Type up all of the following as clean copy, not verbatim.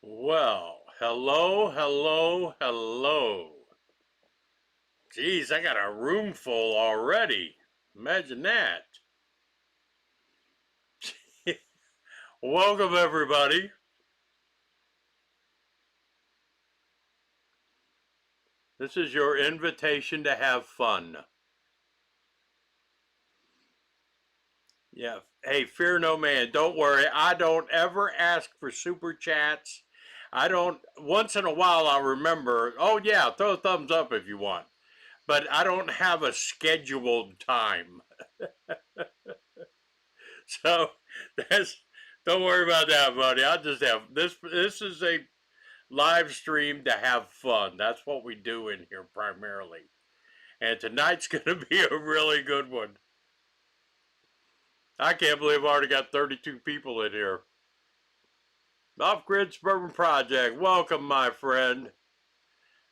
Well, hello, hello, hello. Geez, I got a room full already. Imagine that. Welcome, everybody. This is your invitation to have fun. Yeah. Hey, fear no man. Don't worry. I don't ever ask for super chats. I don't, once in a while, I'll remember, oh, yeah, throw a thumbs up if you want. But I don't have a scheduled time. So that's don't worry about that, buddy. I just have this is a live stream to have fun. That's what we do in here primarily. And tonight's gonna be a really good one. I can't believe I've already got 32 people in here. Off-Grid Suburban Project. Welcome, my friend.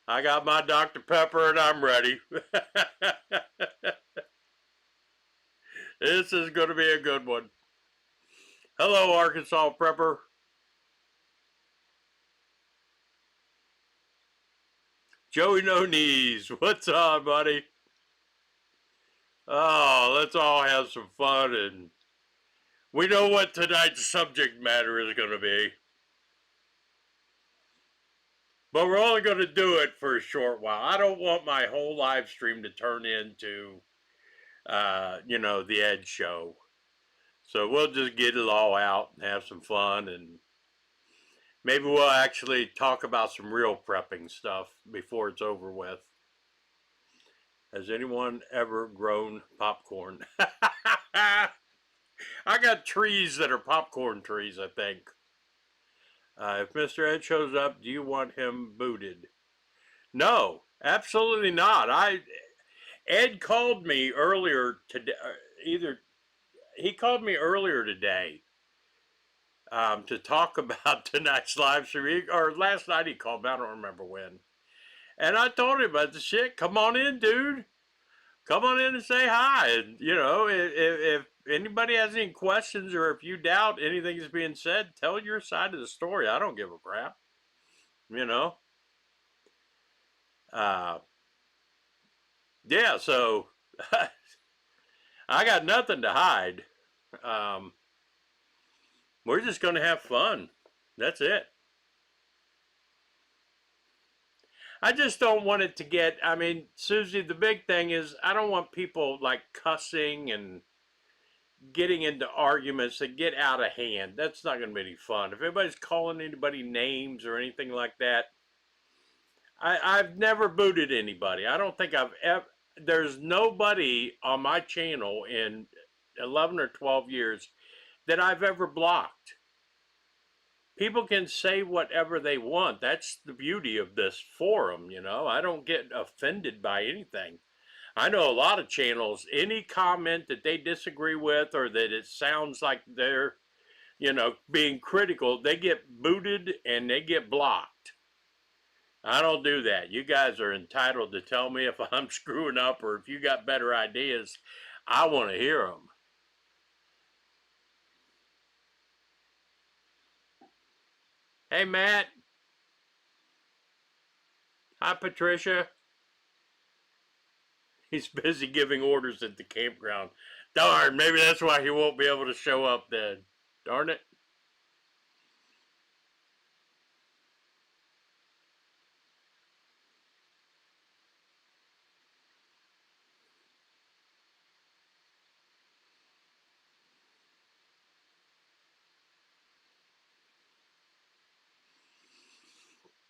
I got my Dr. Pepper and I'm ready. This is going to be a good one. Hello, Arkansas Prepper. Joey No Knees. What's on, buddy? Oh, let's all have some fun, and we know what tonight's subject matter is going to be. But we're only going to do it for a short while. I don't want my whole live stream to turn into, the Ed Show. So we'll just get it all out and have some fun, and maybe we'll actually talk about some real prepping stuff before it's over with. Has anyone ever grown popcorn? I got trees that are popcorn trees, I think. If Mr. Ed shows up, do you want him booted? No, absolutely not. Ed called me earlier today. He called me earlier today to talk about tonight's live stream. Or last night he called me. I don't remember when. And I told him, I said, shit, come on in, dude. Come on in and say hi. And, if anybody has any questions or if you doubt anything that's being said, tell your side of the story. I don't give a crap. Yeah, so I got nothing to hide. We're just going to have fun. That's it. I just don't want it to get, Susie, the big thing is I don't want people like cussing and getting into arguments that get out of hand. That's not going to be any fun. If anybody's calling anybody names or anything like that, I've never booted anybody. I don't think I've ever, there's nobody on my channel in 11 or 12 years that I've ever blocked. People can say whatever they want. That's the beauty of this forum, I don't get offended by anything. I know a lot of channels, any comment that they disagree with or that it sounds like they're, being critical, they get booted and they get blocked. I don't do that. You guys are entitled to tell me if I'm screwing up or if you got better ideas. I want to hear them. Hey, Matt. Hi, Patricia. He's busy giving orders at the campground. Darn, maybe that's why he won't be able to show up then. Darn it.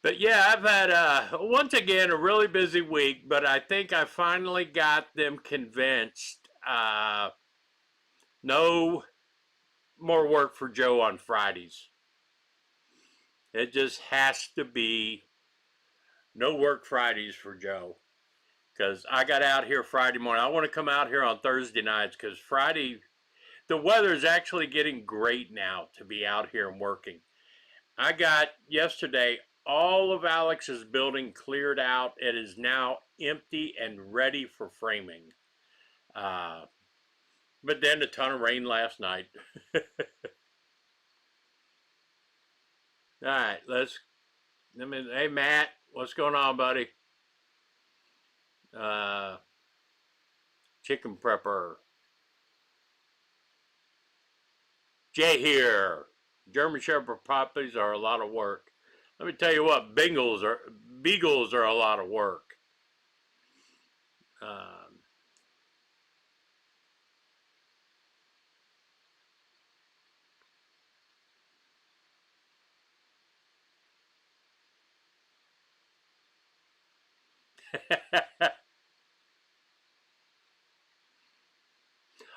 But yeah, I've had, once again, a really busy week, but I think I finally got them convinced no more work for Joe on Fridays. It just has to be no work Fridays for Joe. Because I got out here Friday morning. I want to come out here on Thursday nights because Friday, the weather is actually getting great now to be out here and working. I got yesterday all of Alex's building cleared out. It is now empty and ready for framing. But then a ton of rain last night. All right, hey Matt, what's going on, buddy? Uh, Chicken prepper. Jay here. German Shepherd puppies are a lot of work. Let me tell you what, beagles are a lot of work. Um,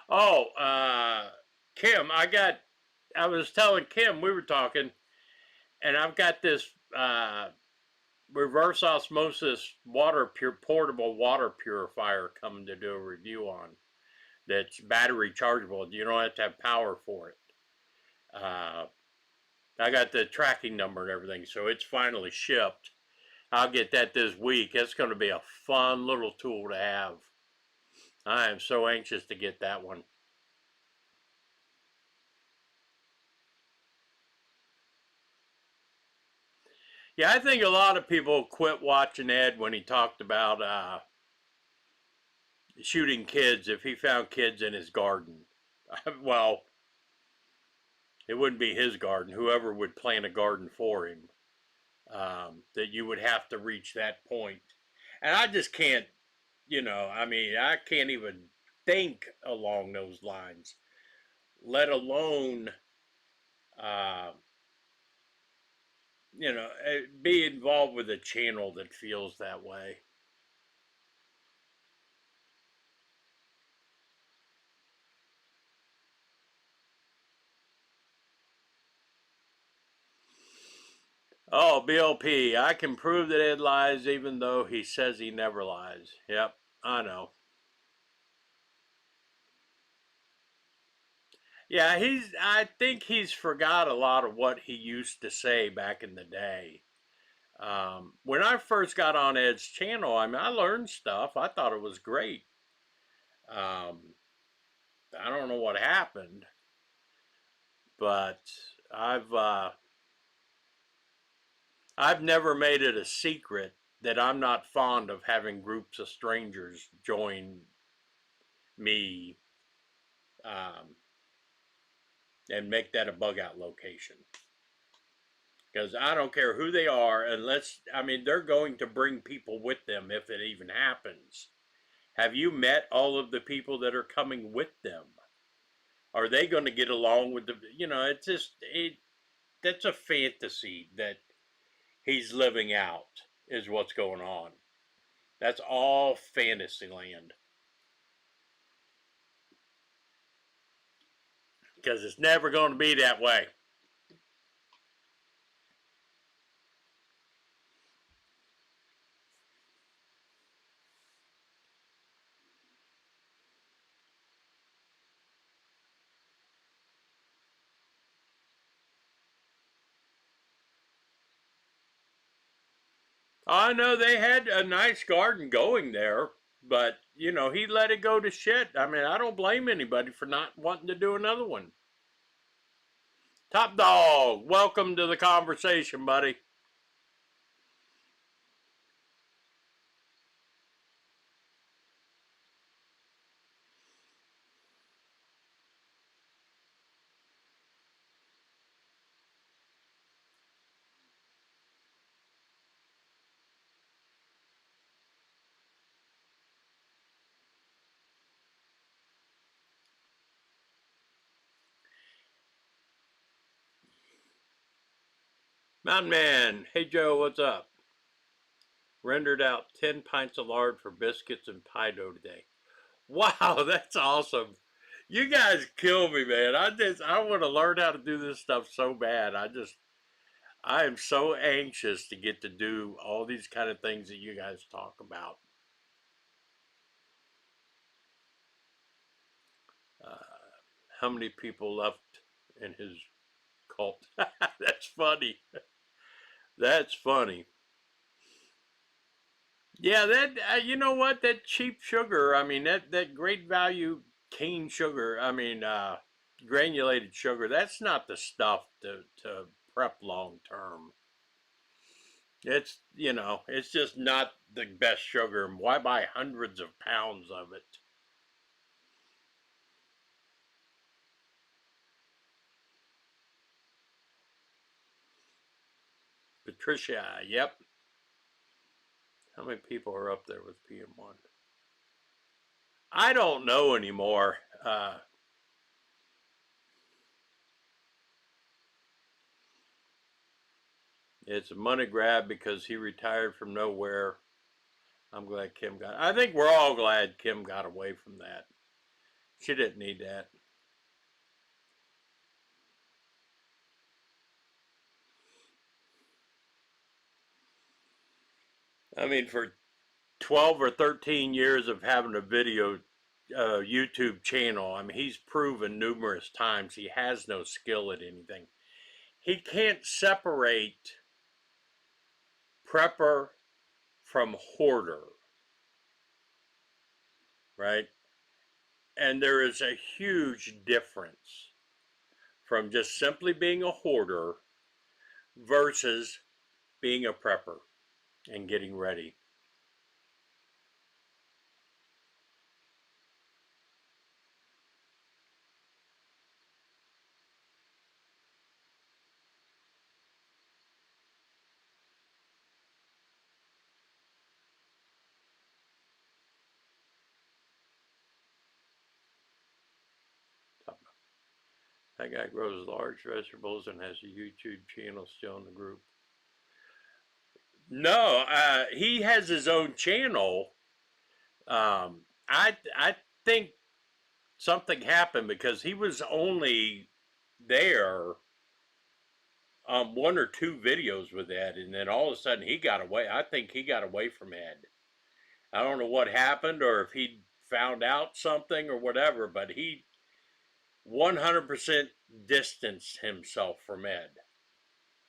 oh, Kim, I was telling Kim, we were talking, and I've got this reverse osmosis portable water purifier coming to do a review on. That's battery chargeable. You don't have to have power for it. Uh, I got the tracking number and everything, so it's finally shipped. I'll get that this week. It's going to be a fun little tool to have. I am so anxious to get that one. Yeah, I think a lot of people quit watching Ed when he talked about shooting kids if he found kids in his garden. Well, it wouldn't be his garden. Whoever would plant a garden for him. That you would have to reach that point. And I just can't, I can't even think along those lines, let alone, be involved with a channel that feels that way. Oh, BLP, I can prove that Ed lies even though he says he never lies. Yep, I know. Yeah, I think he's forgot a lot of what he used to say back in the day. When I first got on Ed's channel, I learned stuff. I thought it was great. Um, I don't know what happened, but I've uh, I've never made it a secret that I'm not fond of having groups of strangers join me um, and make that a bug out location. Because I don't care who they are, they're going to bring people with them if it even happens. Have you met all of the people that are coming with them? Are they going to get along with that's a fantasy that he's living out, is what's going on. That's all fantasy land. Because it's never going to be that way. I know they had a nice garden going there, but, he let it go to shit. I don't blame anybody for not wanting to do another one. Top Dog, welcome to the conversation, buddy. Mountain Man, hey Joe, what's up? Rendered out 10 pints of lard for biscuits and pie dough today. Wow, that's awesome. You guys kill me, man. I want to learn how to do this stuff so bad. I am so anxious to get to do all these kind of things that you guys talk about. Uh, how many people left in his cult? That's funny. That's funny. Yeah, that you know what? That cheap sugar. That great value cane sugar. Granulated sugar. That's not the stuff to prep long term. It's, you know, it's just not the best sugar. Why buy hundreds of pounds of it? Patricia, yep. How many people are up there with PM1? I don't know anymore. It's a money grab because he retired from nowhere. I'm glad Kim got. I think we're all glad Kim got away from that. She didn't need that. I mean, for 12 or 13 years of having a video YouTube channel, I mean, he's proven numerous times he has no skill at anything. He can't separate prepper from hoarder, right? And there is a huge difference from just simply being a hoarder versus being a prepper and getting ready. That guy grows large vegetables and has a YouTube channel still in the group. No, he has his own channel. I think something happened because he was only there one or two videos with Ed, and then all of a sudden he got away. I think he got away from Ed. I don't know what happened or if he found out something or whatever, but he 100% distanced himself from Ed.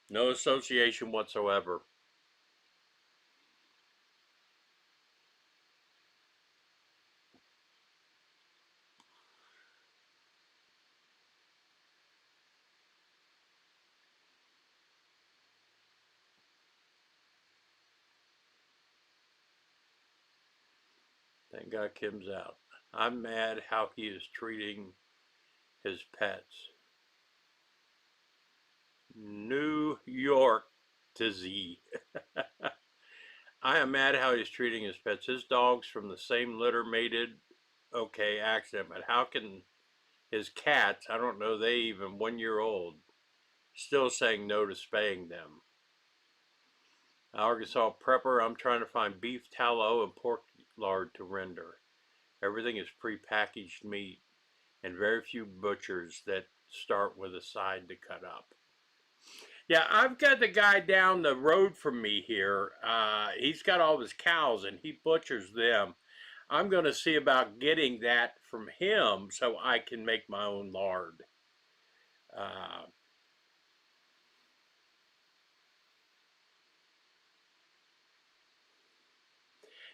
No association whatsoever. Thank God Kim's out. I'm mad how he is treating his pets. New York to Z. I am mad how he's treating his pets. His dog's from the same litter mated, okay, accident, but how can his cats, I don't know, they even 1 year old, still saying no to spaying them. Arkansas prepper, I'm trying to find beef tallow and pork lard to render. Everything is pre-packaged meat and very few butchers that start with a side to cut up. Yeah, I've got the guy down the road from me here. He's got all his cows and he butchers them. I'm going to see about getting that from him so I can make my own lard.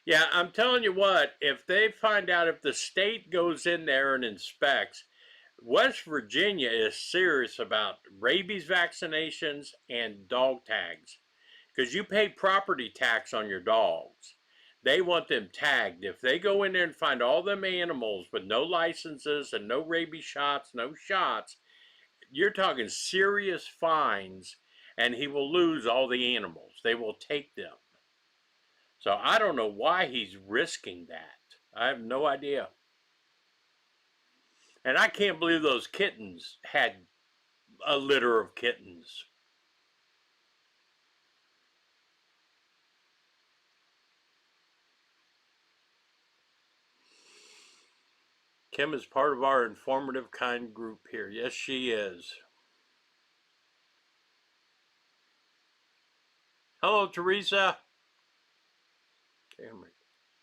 Yeah, I'm telling you what, if they find out, if the state goes in there and inspects, West Virginia is serious about rabies vaccinations and dog tags because you pay property tax on your dogs. They want them tagged. If they go in there and find all them animals with no licenses and no rabies shots, no shots, you're talking serious fines, and he will lose all the animals. They will take them. So I don't know why he's risking that. I have no idea. And I can't believe those kittens had a litter of kittens. Kim is part of our informative kind group here. Yes, she is. Hello, Teresa.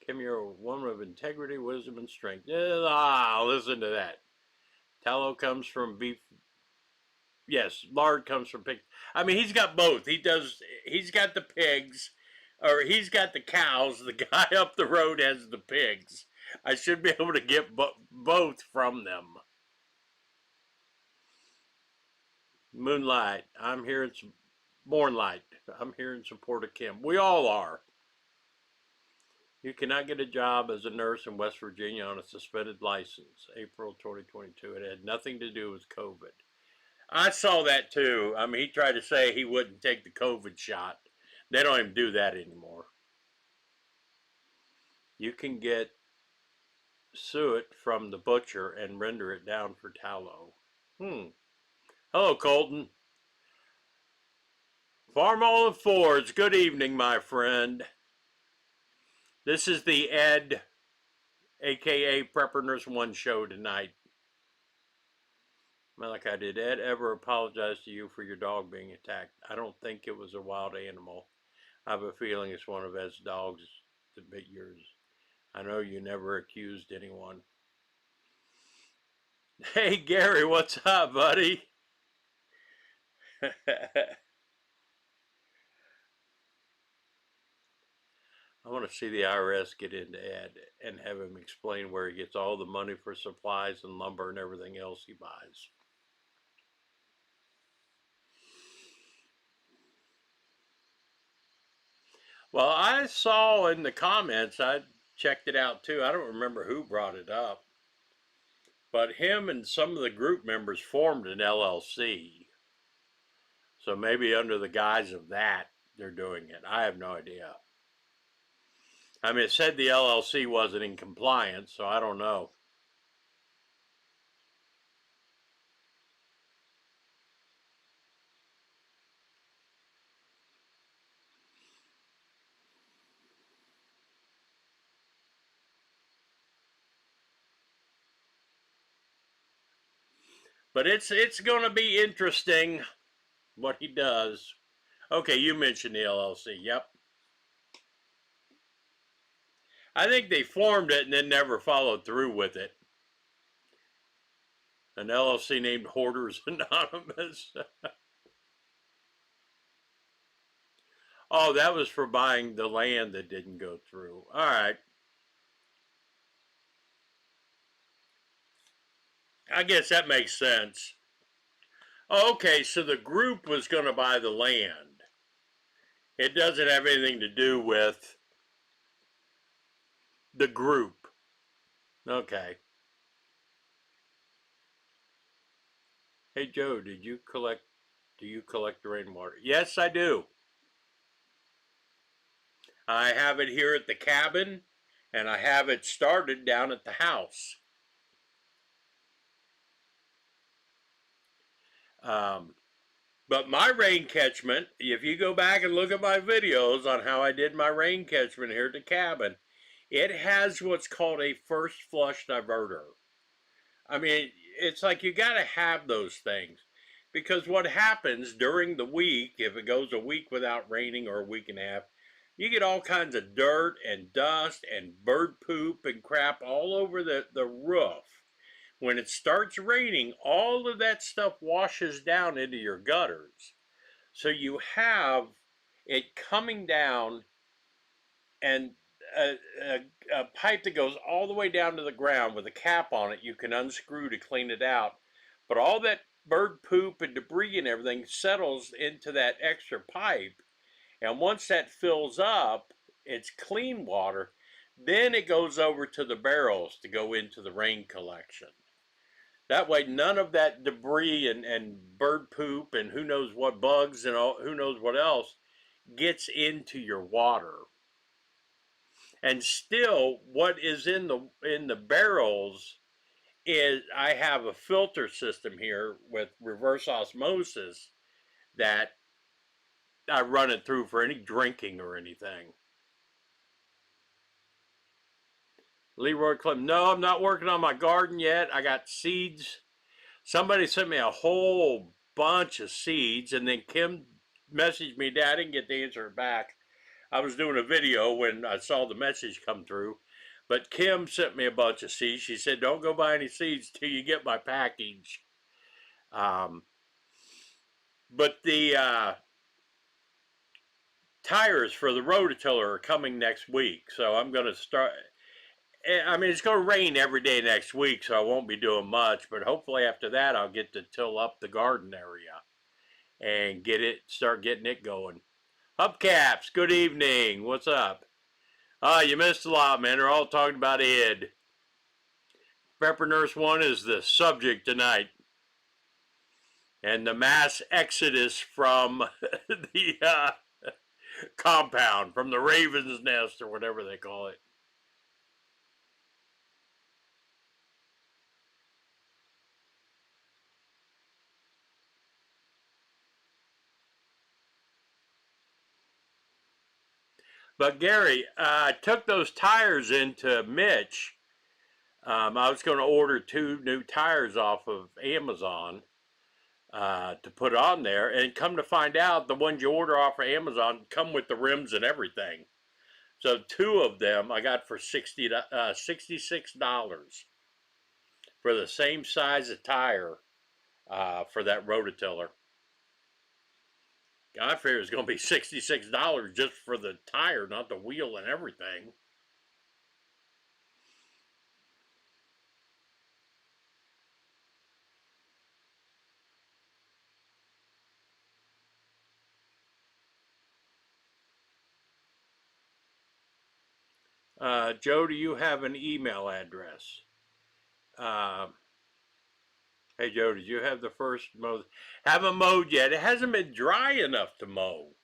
Kim, you're a woman of integrity, wisdom, and strength. Listen to that. Tallow comes from beef. Yes, lard comes from pig. I mean, he's got both. He's got the pigs, or he's got the cows. The guy up the road has the pigs. I should be able to get both from them. Moonlight. I'm here in Bornlight. I'm here in support of Kim. We all are. You cannot get a job as a nurse in West Virginia on a suspended license. April 2022. It had nothing to do with COVID. I saw that too. I mean, he tried to say he wouldn't take the COVID shot. They don't even do that anymore. You can get suet from the butcher and render it down for tallow. Hello, Colton. Farm Olive Fords, good evening, my friend. This is the Ed, aka Prepper Nurse 1 show tonight. Malachi, did Ed ever apologize to you for your dog being attacked? I don't think it was a wild animal. I have a feeling it's one of Ed's dogs that bit yours. I know you never accused anyone. Hey, Gary, what's up, buddy? I want to see the IRS get into Ed and have him explain where he gets all the money for supplies and lumber and everything else he buys. Well, I saw in the comments, I checked it out too. I don't remember who brought it up, but him and some of the group members formed an LLC. So maybe under the guise of that, they're doing it. I have no idea. I mean, it said the LLC wasn't in compliance, so I don't know. But it's going to be interesting what he does. Okay, you mentioned the LLC. Yep. I think they formed it and then never followed through with it. An LLC named Hoarders Anonymous. Oh, that was for buying the land that didn't go through. All right. I guess that makes sense. Okay, so the group was going to buy the land. It doesn't have anything to do with the group. Okay. Hey, Joe, do you collect the rainwater? Yes, I do. I have it here at the cabin, and I have it started down at the house. But my rain catchment, if you go back and look at my videos on how I did my rain catchment here at the cabin, it has what's called a first flush diverter. I mean, it's like you got to have those things, because what happens during the week, if it goes a week without raining or a week and a half, you get all kinds of dirt and dust and bird poop and crap all over the roof. When it starts raining, all of that stuff washes down into your gutters. So you have it coming down, and a pipe that goes all the way down to the ground with a cap on it, you can unscrew to clean it out. But all that bird poop and debris and everything settles into that extra pipe. And once that fills up, it's clean water. Then it goes over to the barrels to go into the rain collection. That way, none of that debris and bird poop and who knows what bugs and who knows what else gets into your water. And still, what is in the barrels is, I have a filter system here with reverse osmosis that I run it through for any drinking or anything. Leroy Clem, no, I'm not working on my garden yet. I got seeds. Somebody sent me a whole bunch of seeds, and then Kim messaged me. I didn't get the answer back. I was doing a video when I saw the message come through. But Kim sent me a bunch of seeds. She said, don't go buy any seeds till you get my package. But the tires for the rototiller are coming next week. So I'm going to start. I mean, it's going to rain every day next week, so I won't be doing much. But hopefully after that, I'll get to till up the garden area. and start getting it going. Hubcaps, good evening. What's up? You missed a lot, man. They're all talking about Ed. Prepper Nurse 1 is the subject tonight. And the mass exodus from the compound, from the Raven's Nest, or whatever they call it. But Gary, I took those tires into Mitch. I was going to order 2 new tires off of Amazon to put on there, and come to find out, the ones you order off of Amazon come with the rims and everything. So 2 of them I got for $66 for the same size of tire for that rototiller. I figured it was going to be $66 just for the tire, not the wheel and everything. Joe, do you have an email address? Hey Joe, did you have the first mow? Haven't mowed yet. It hasn't been dry enough to mow.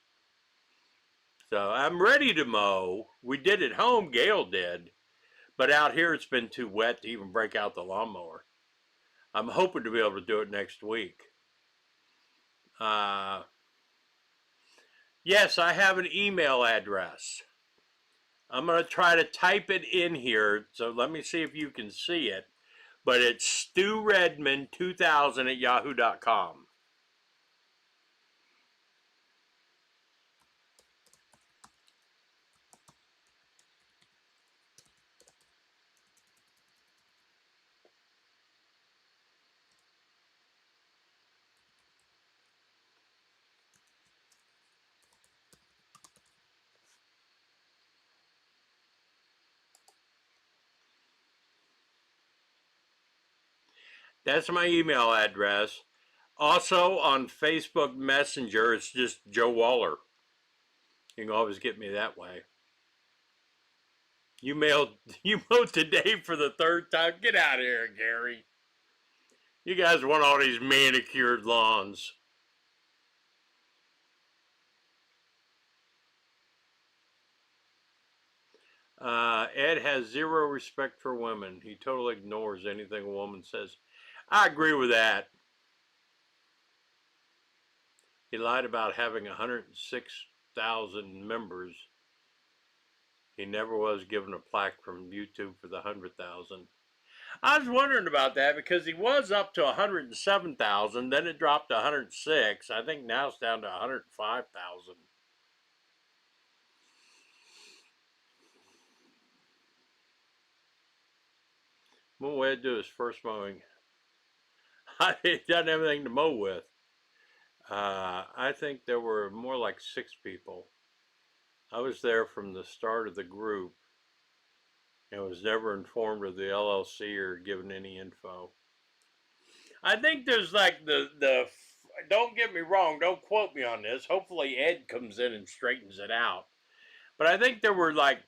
So I'm ready to mow. We did at home, Gail did. But out here it's been too wet to even break out the lawnmower. I'm hoping to be able to do it next week. Yes, I have an email address. I'm going to try to type it in here, so let me see if you can see it. But it's sturedmond2000@yahoo.com. That's my email address. Also on Facebook Messenger, it's just Joe Waller. You can always get me that way. You mowed today for the 3rd time. Get out of here, Gary. You guys want all these manicured lawns. Ed has 0 respect for women. He totally ignores anything a woman says. I agree with that. He lied about having 106,000 members. He never was given a plaque from YouTube for the 100,000. I was wondering about that because he was up to 107,000, then it dropped to 106. I think now it's down to 105,000. What way to do his first mowing? He doesn't have anything to mow with. I think there were more like 6 people. I was there from the start of the group and was never informed of the LLC or given any info. I think there's like don't get me wrong, don't quote me on this. Hopefully Ed comes in and straightens it out. But I think there were like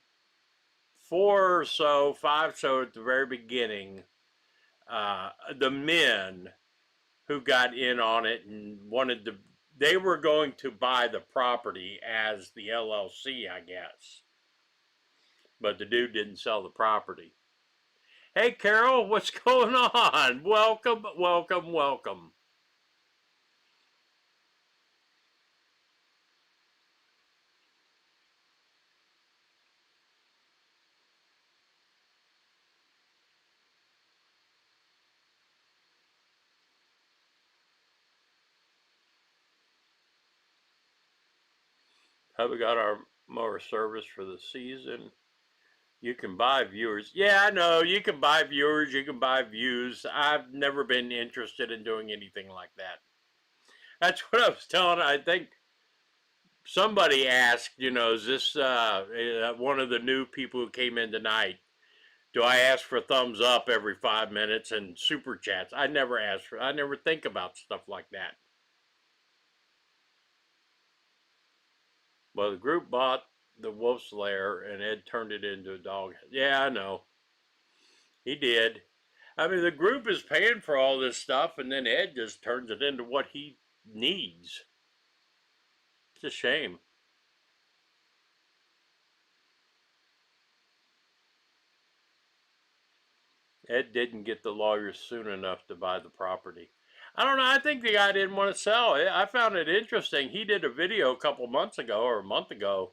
4 or so, 5 or so at the very beginning, the men who got in on it and they were going to buy the property as the LLC, I guess. But the dude didn't sell the property. Hey, Carol, what's going on? Welcome, welcome, welcome. Have we got our mower service for the season? You can buy viewers. Yeah, I know. You can buy viewers. You can buy views. I've never been interested in doing anything like that. That's what I was telling. I think somebody asked, is this one of the new people who came in tonight? Do I ask for thumbs up every 5 minutes and super chats? I never think about stuff like that. Well, the group bought the wolf's lair and Ed turned it into a dog. Yeah, I know. He did. I mean, the group is paying for all this stuff, and then Ed just turns it into what he needs. It's a shame. Ed didn't get the lawyers soon enough to buy the property. I don't know. I think the guy didn't want to sell it. I found it interesting. He did a video a couple months ago or a month ago.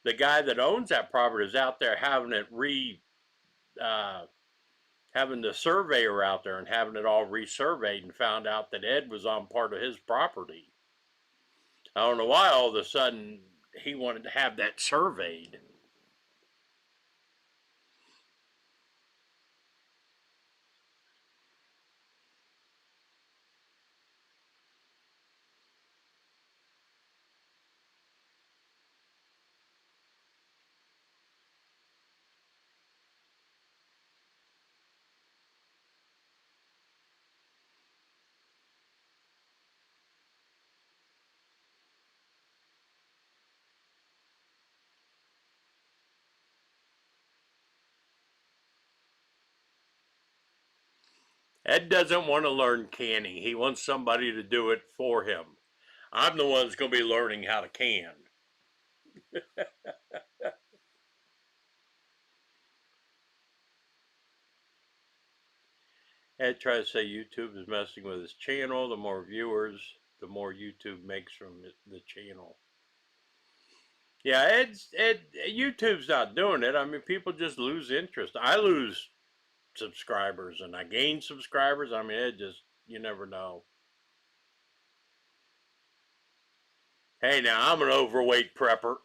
The guy that owns that property is out there having it having the surveyor out there and having it all resurveyed, and found out that Ed was on part of his property. I don't know why all of a sudden he wanted to have that surveyed. Ed doesn't want to learn canning. He wants somebody to do it for him. I'm the one that's going to be learning how to can. Ed tries to say YouTube is messing with his channel. The more viewers, the more YouTube makes from the channel. Yeah, YouTube's not doing it. I mean, people just lose interest. I lose subscribers and I gain subscribers. I mean, you never know. Hey, now I'm an overweight prepper.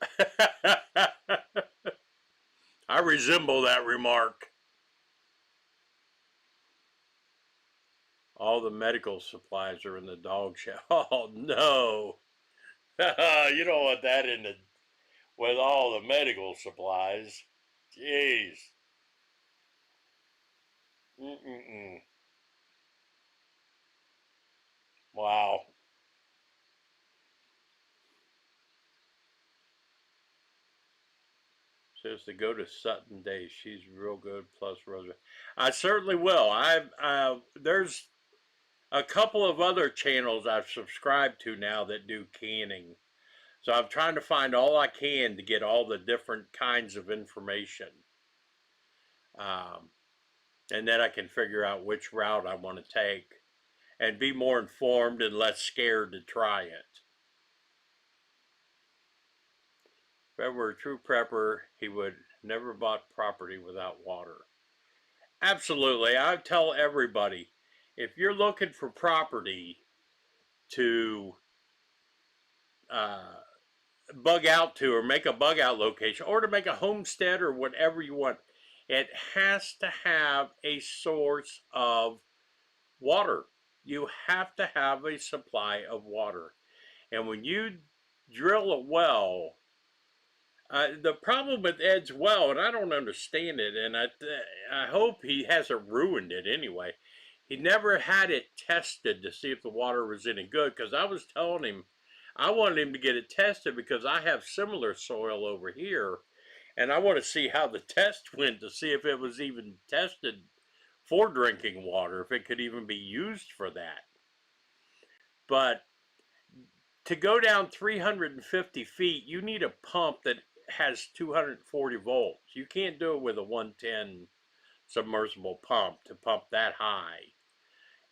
I resemble that remark. All the medical supplies are in the dog show. Oh, no. You don't want that with all the medical supplies. Jeez. Mm-mm-mm. Wow. Says to go to Sutton Day. She's real good. Plus Rosa. I certainly will. There's a couple of other channels I've subscribed to now that do canning. So I'm trying to find all I can to get all the different kinds of information. And then I can figure out which route I want to take and be more informed and less scared to try it. If I were a true prepper, he would never bought property without water. Absolutely. I tell everybody, if you're looking for property to bug out to, or make a bug out location, or to make a homestead or whatever you want, it has to have a source of water. You have to have a supply of water. And when you drill a well, the problem with Ed's well, and I don't understand it, and I hope he hasn't ruined it anyway. He never had it tested to see if the water was any good, because I was telling him I wanted him to get it tested because I have similar soil over here, and I want to see how the test went to see if it was even tested for drinking water, if it could even be used for that. But to go down 350 feet, you need a pump that has 240 volts. You can't do it with a 110 submersible pump to pump that high.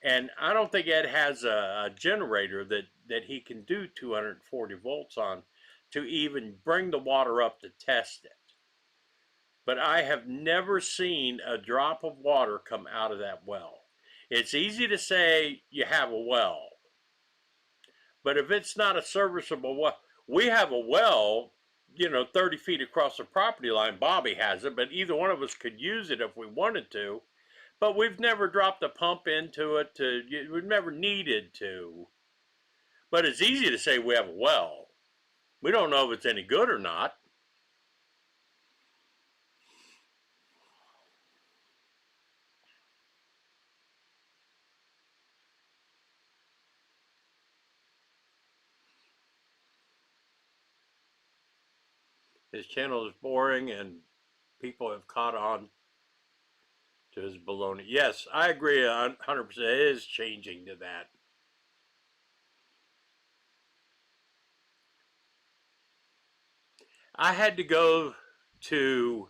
And I don't think Ed has a generator that he can do 240 volts on to even bring the water up to test it. But I have never seen a drop of water come out of that well. It's easy to say you have a well, but if it's not a serviceable well, we have a well, 30 feet across the property line. Bobby has it, but either one of us could use it if we wanted to. But we've never dropped a pump into it. We've never needed to. But it's easy to say we have a well. We don't know if it's any good or not. his channel is boring and people have caught on to his baloney. Yes, I agree 100%. It is changing to that. I had to go to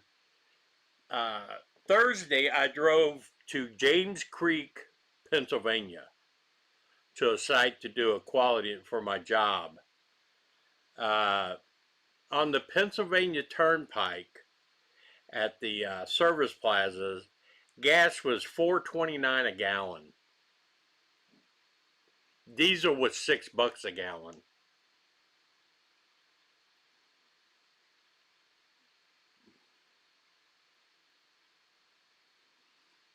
Thursday. I drove to James Creek, Pennsylvania, to a site to do a quality for my job. On the Pennsylvania Turnpike at the service plazas, gas was $4.29 a gallon. Diesel was $6 a gallon.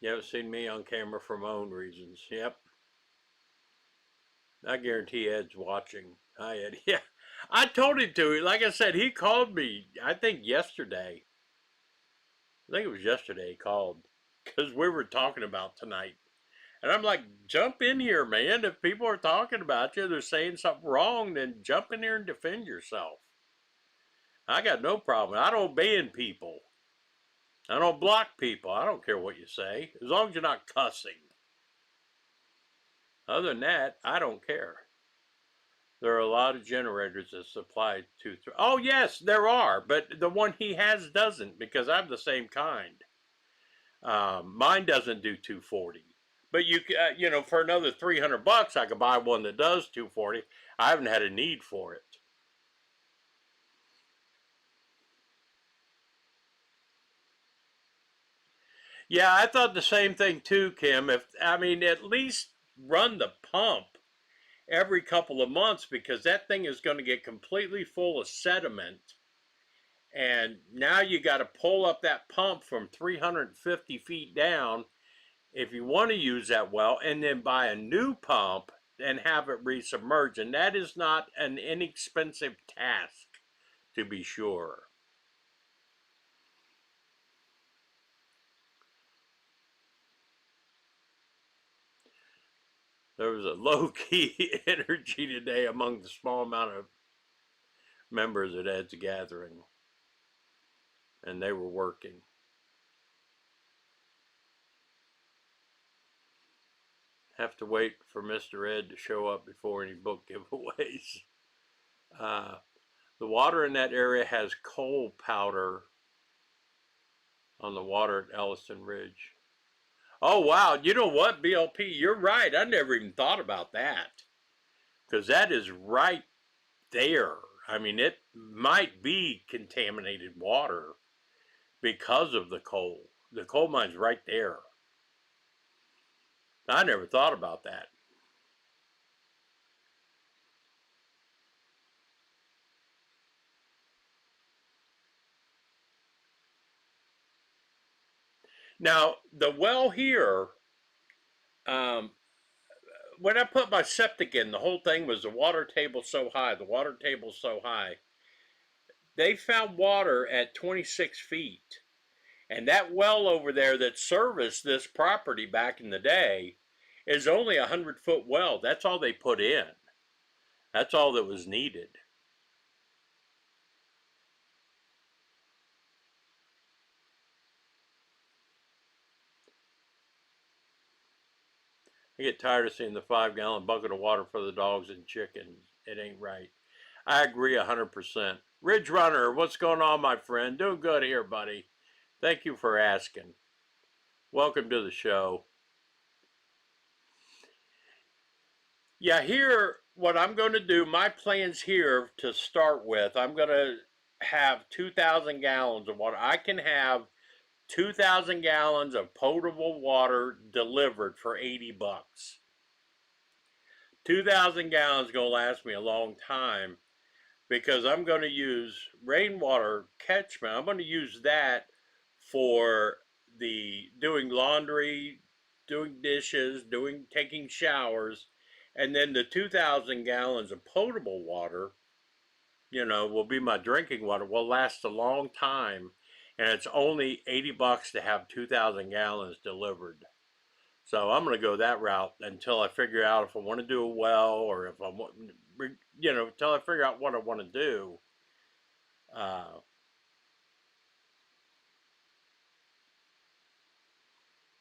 You haven't seen me on camera for my own reasons. Yep. I guarantee Ed's watching. Hi, Ed. Yeah. I told him to. Like I said, he called me, I think yesterday. I think it was yesterday he called. Because we were talking about tonight. And I'm like, jump in here, man. If people are talking about you, they're saying something wrong, then jump in here and defend yourself. I got no problem. I don't ban people. I don't block people. I don't care what you say, as long as you're not cussing. Other than that, I don't care. There are a lot of generators that supply 2, 3. Oh, yes, there are, but the one he has doesn't, because I have the same kind. Mine doesn't do 240. But you know, for another $300, I could buy one that does 240. I haven't had a need for it. Yeah, I thought the same thing too, Kim. I mean, at least run the pump every couple of months, because that thing is going to get completely full of sediment. And now you got to pull up that pump from 350 feet down if you want to use that well, and then buy a new pump and have it resubmerged. And that is not an inexpensive task, to be sure. There was a low-key energy today among the small amount of members at Ed's gathering, and they were working. Have to wait for Mr. Ed to show up before any book giveaways. The water in that area has coal powder on the water at Elliston Ridge. Oh, wow. You know what, BLP? You're right. I never even thought about that, because that is right there. I mean, it might be contaminated water because of the coal. The coal mine's right there. I never thought about that. Now, the well here, when I put my septic in, the whole thing was the water table so high. The water table's so high. They found water at 26 feet. And that well over there that serviced this property back in the day is only a 100-foot well. That's all they put in. That's all that was needed. I get tired of seeing the 5-gallon bucket of water for the dogs and chickens. It ain't right. I agree 100%. Ridge Runner, what's going on, my friend? Doing good here, buddy. Thank you for asking. Welcome to the show. Yeah, here, what I'm going to do, my plans here to start with, I'm going to have 2,000 gallons of water. I can have 2,000 gallons of potable water delivered for $80. 2,000 gallons is going to last me a long time, because I'm going to use rainwater catchment. I'm going to use that for the doing laundry, doing dishes, taking showers, and then the 2,000 gallons of potable water, you know, will be my drinking water. Will last a long time, and it's only $80 to have 2,000 gallons delivered. So I'm going to go that route until I figure out if I want to do a well, or if I want, you know, until I figure out what I want to do.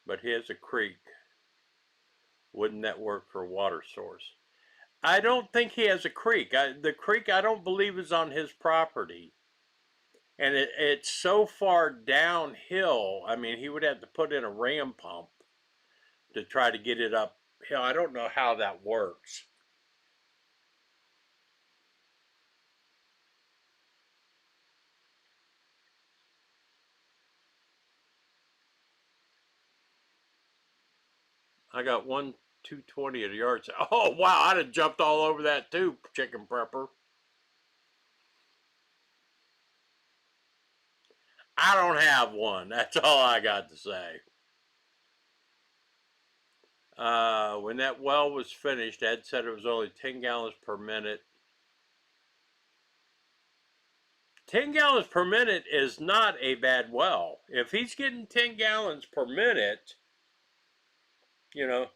but he has a creek. Wouldn't that work for a water source? I don't think he has a creek. The creek, I don't believe, is on his property. And it's so far downhill. I mean, he would have to put in a ram pump to try to get it uphill. I don't know how that works. I got 220 at a yard sale. Oh, wow, I'd have jumped all over that too, chicken prepper. I don't have one. That's all I got to say. When that well was finished, Ed said it was only 10 gallons per minute. 10 gallons per minute is not a bad well. If he's getting 10 gallons per minute, you know,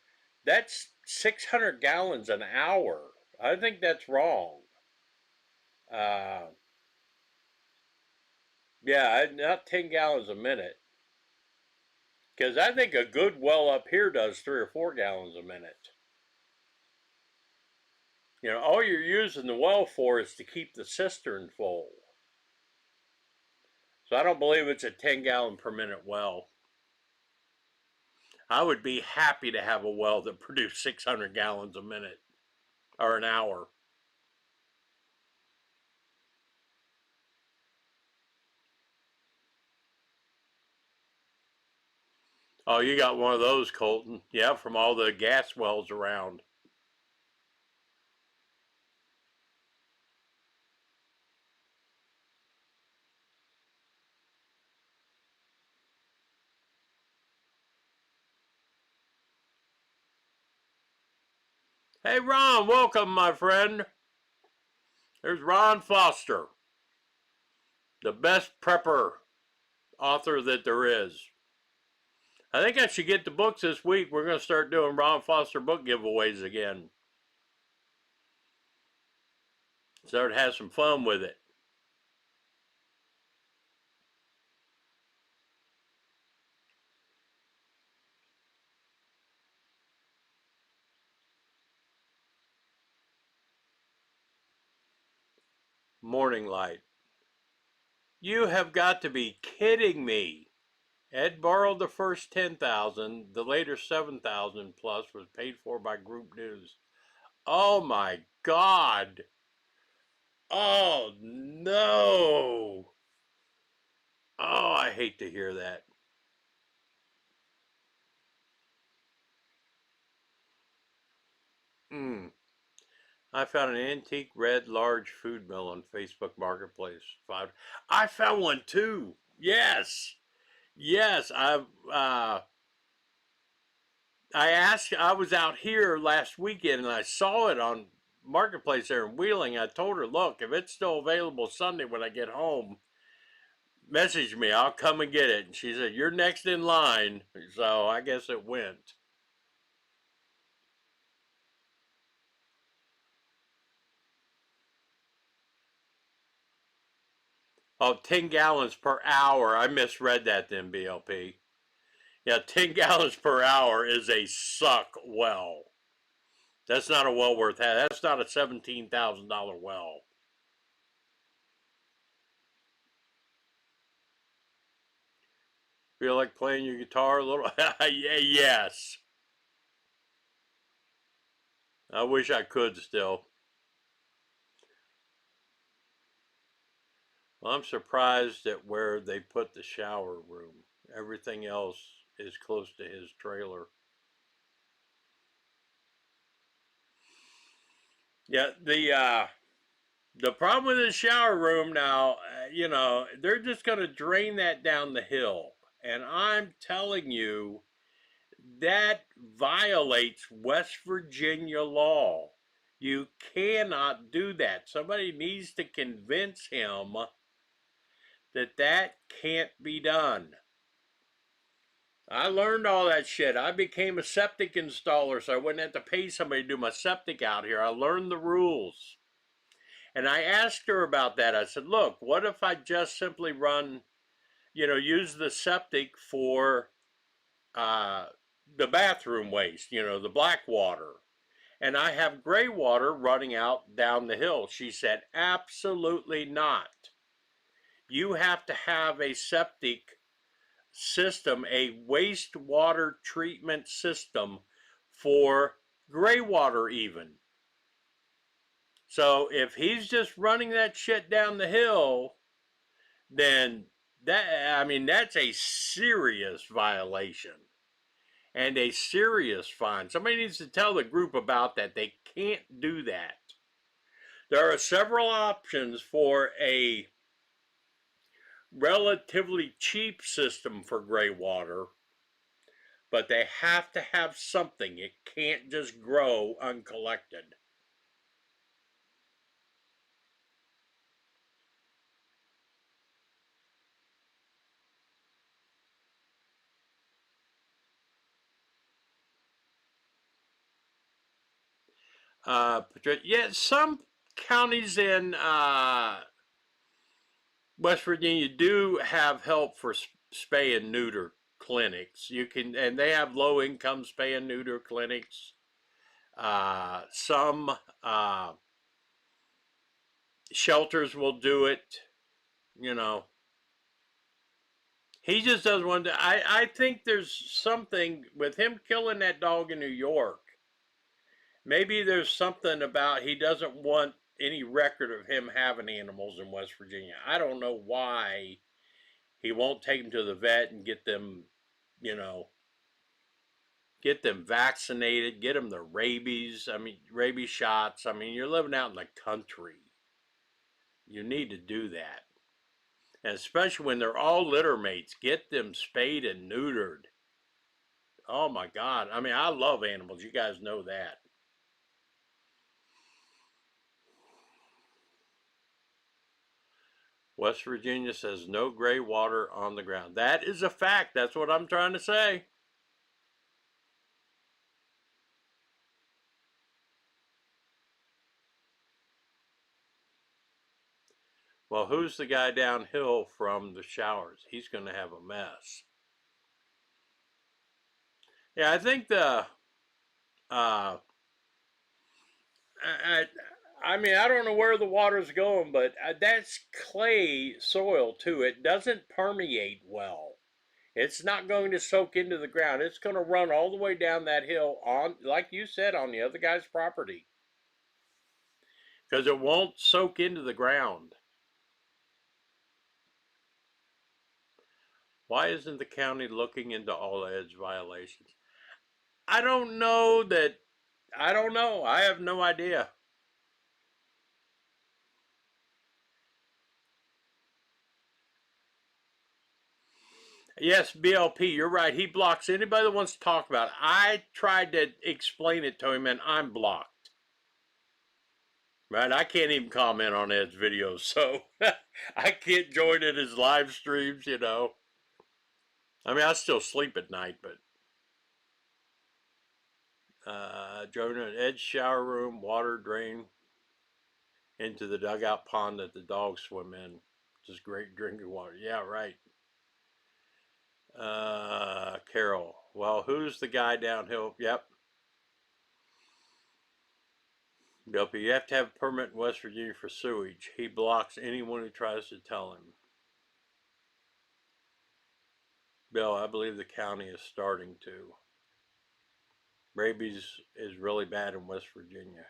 that's 600 gallons an hour. I think that's wrong. Yeah, not 10 gallons a minute. Because I think a good well up here does 3 or 4 gallons a minute. You know, all you're using the well for is to keep the cistern full. So I don't believe it's a 10 gallon per minute well. I would be happy to have a well that produced 600 gallons a minute or an hour. Oh, you got one of those, Colton. Yeah, from all the gas wells around. Hey, Ron, welcome, my friend. There's Ron Foster, the best prepper author that there is. I think I should get the books this week. We're going to start doing Ron Foster book giveaways again. Start to have some fun with it. Morning light. You have got to be kidding me. Ed borrowed the first 10,000. The later 7,000 plus was paid for by Group News. Oh my God. Oh no. Oh, I hate to hear that. I found an antique red large food mill on Facebook Marketplace. I found one too. Yes. Yes, I asked. I was out here last weekend and I saw it on Marketplace there in Wheeling. I told her, look, if it's still available Sunday when I get home, message me. I'll come and get it. And she said, you're next in line. So I guess it went. Oh, 10 gallons per hour. I misread that then, BLP. Yeah, 10 gallons per hour is a suck well. That's not a well worth having. That's not a $17,000 well. Feel like playing your guitar a little? Yes. I wish I could still. Well, I'm surprised at where they put the shower room. Everything else is close to his trailer. Yeah, the problem with the shower room now, you know, they're just going to drain that down the hill. And I'm telling you, that violates West Virginia law. You cannot do that. Somebody needs to convince him that that can't be done. I learned all that shit. I became a septic installer so I wouldn't have to pay somebody to do my septic out here. I learned the rules. And I asked her about that. I said, look, what if I just simply run, you know, use the septic for the bathroom waste, you know, the black water. And I have gray water running out down the hill. She said, absolutely not. You have to have a septic system, a wastewater treatment system for gray water even. So if he's just running that shit down the hill, then that's a serious violation and a serious fine. Somebody needs to tell the group about that. They can't do that. There are several options for a relatively cheap system for gray water, but they have to have something. It can't just grow uncollected. Yeah, some counties in West Virginia do have help for spay and neuter clinics. You can, and they have low income spay and neuter clinics. Some shelters will do it. You know, he just doesn't want to. I think there's something with him killing that dog in New York. Maybe there's something about he doesn't want any record of him having animals in West Virginia. I don't know why he won't take them to the vet and get them, you know, get them vaccinated, get them the rabies. I mean, rabies shots. I mean, you're living out in the country. You need to do that. And especially when they're all litter mates, get them spayed and neutered. Oh my God. I mean, I love animals. You guys know that. West Virginia says no gray water on the ground. That is a fact. That's what I'm trying to say. Well, who's the guy downhill from the showers? He's going to have a mess. Yeah, I think uh, I mean, I don't know where the water's going, but that's clay soil too. It doesn't permeate well. It's not going to soak into the ground. It's going to run all the way down that hill on, like you said, on the other guy's property. Because it won't soak into the ground. Why isn't the county looking into all edge violations? I don't know that. I don't know. I have no idea. Yes, BLP, you're right. He blocks anybody that wants to talk about it. I tried to explain it to him, and I'm blocked. Right? I can't even comment on Ed's videos, so I can't join in his live streams, you know. I mean, I still sleep at night, but drove in an Ed's shower room, water drain into the dugout pond that the dogs swim in. Just great drinking water. Yeah, right. Carol. Well, who's the guy downhill? Yep. Guppy, you have to have a permit in West Virginia for sewage. He blocks anyone who tries to tell him. Bill, I believe the county is starting to. Rabies is really bad in West Virginia.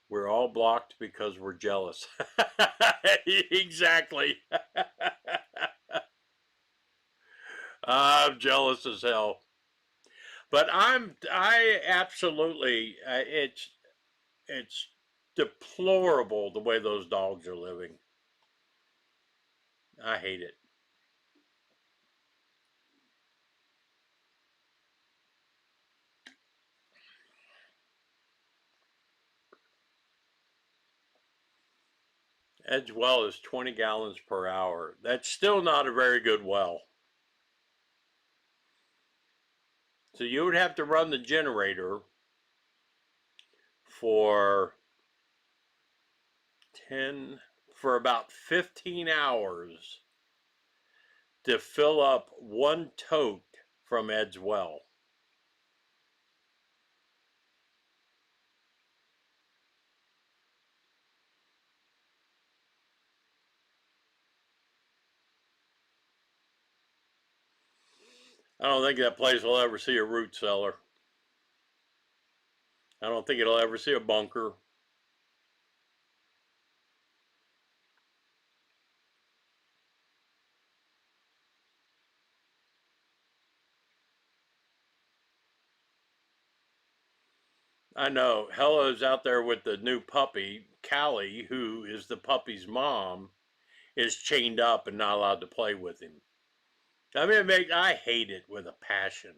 We're all blocked because we're jealous. Exactly. I'm jealous as hell. But I absolutely, it's deplorable the way those dogs are living. I hate it. Ed's well is 20 gallons per hour. That's still not a very good well. So you would have to run the generator for for about 15 hours to fill up one tote from Ed's well. I don't think that place will ever see a root cellar. I don't think it'll ever see a bunker. I know Hella's out there with the new puppy, Callie, who is the puppy's mom, is chained up and not allowed to play with him. I mean, I hate it with a passion.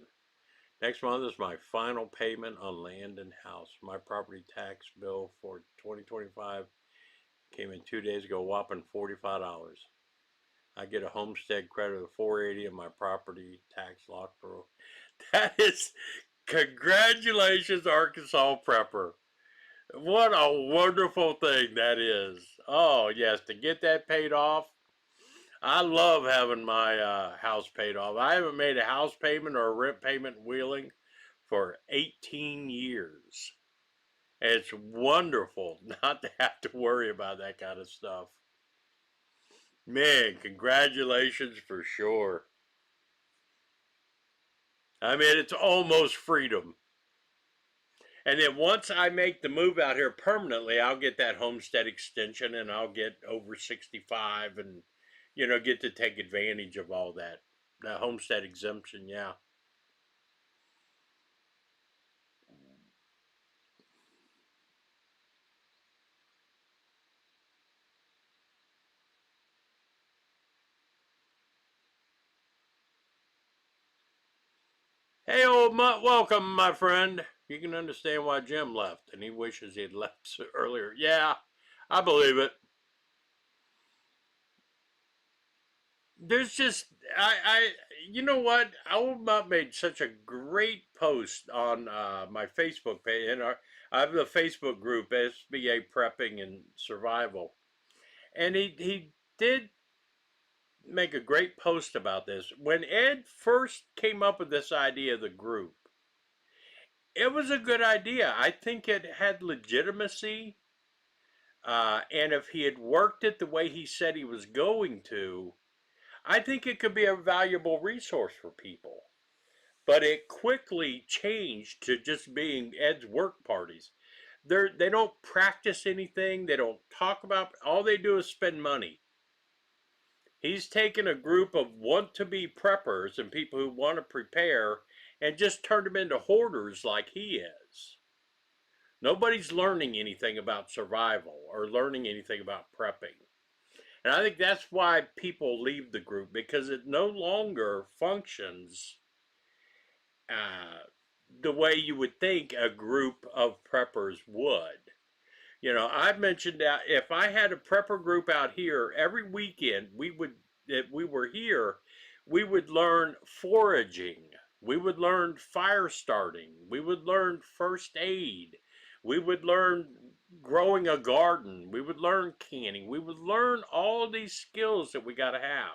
Next month is my final payment on land and house. My property tax bill for 2025 came in 2 days ago, whopping $45. I get a homestead credit of $480 and my property tax locked for. That is, congratulations, Arkansas Prepper. What a wonderful thing that is. Oh, yes, to get that paid off. I love having my house paid off. I haven't made a house payment or a rent payment in Wheeling for 18 years. It's wonderful not to have to worry about that kind of stuff. Man, congratulations for sure. I mean, it's almost freedom. And then once I make the move out here permanently, I'll get that homestead extension and I'll get over 65 and, get to take advantage of all that. The homestead exemption, yeah. Hey, old mutt, welcome, my friend. You can understand why Jim left, and he wishes he'd left earlier. Yeah, I believe it. There's just, you know what? Old mutt made such a great post on my Facebook page, and I have the Facebook group SBA Prepping and Survival, and he did make a great post about this. When Ed first came up with this idea of the group, it was a good idea. I think it had legitimacy. And if he had worked it the way he said he was going to, I think it could be a valuable resource for people. But it quickly changed to just being Ed's work parties. They don't practice anything. They don't talk about. All they do is spend money. He's taken a group of want-to-be preppers and people who want to prepare and just turned them into hoarders like he is. Nobody's learning anything about survival or learning anything about prepping. And I think that's why people leave the group, because it no longer functions the way you would think a group of preppers would. I've mentioned that if I had a prepper group out here every weekend, if we were here, we would learn foraging, we would learn fire starting, we would learn first aid, we would learn growing a garden, we would learn canning, we would learn all these skills that we got to have.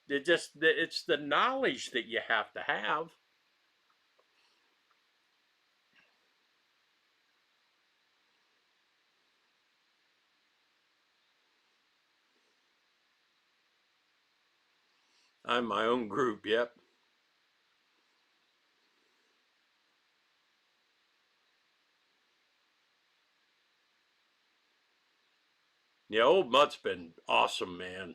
It's the knowledge that you have to have. I'm my own group, yep. Yeah, old Mutt's been awesome, man.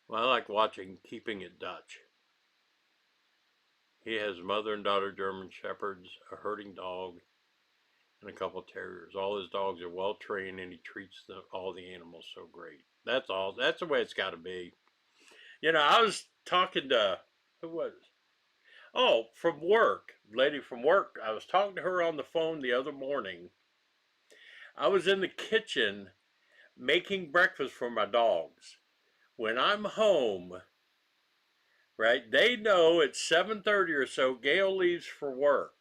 Well, I like watching Keeping It Dutch. He has mother and daughter German Shepherds, a herding dog, and a couple of terriers. All his dogs are well trained, and he treats all the animals so great. That's all. That's the way it's got to be. I was talking to, who was it? Oh, from work, lady from work. I was talking to her on the phone the other morning. I was in the kitchen making breakfast for my dogs. When I'm home, right, they know at 7:30 or so, Gail leaves for work.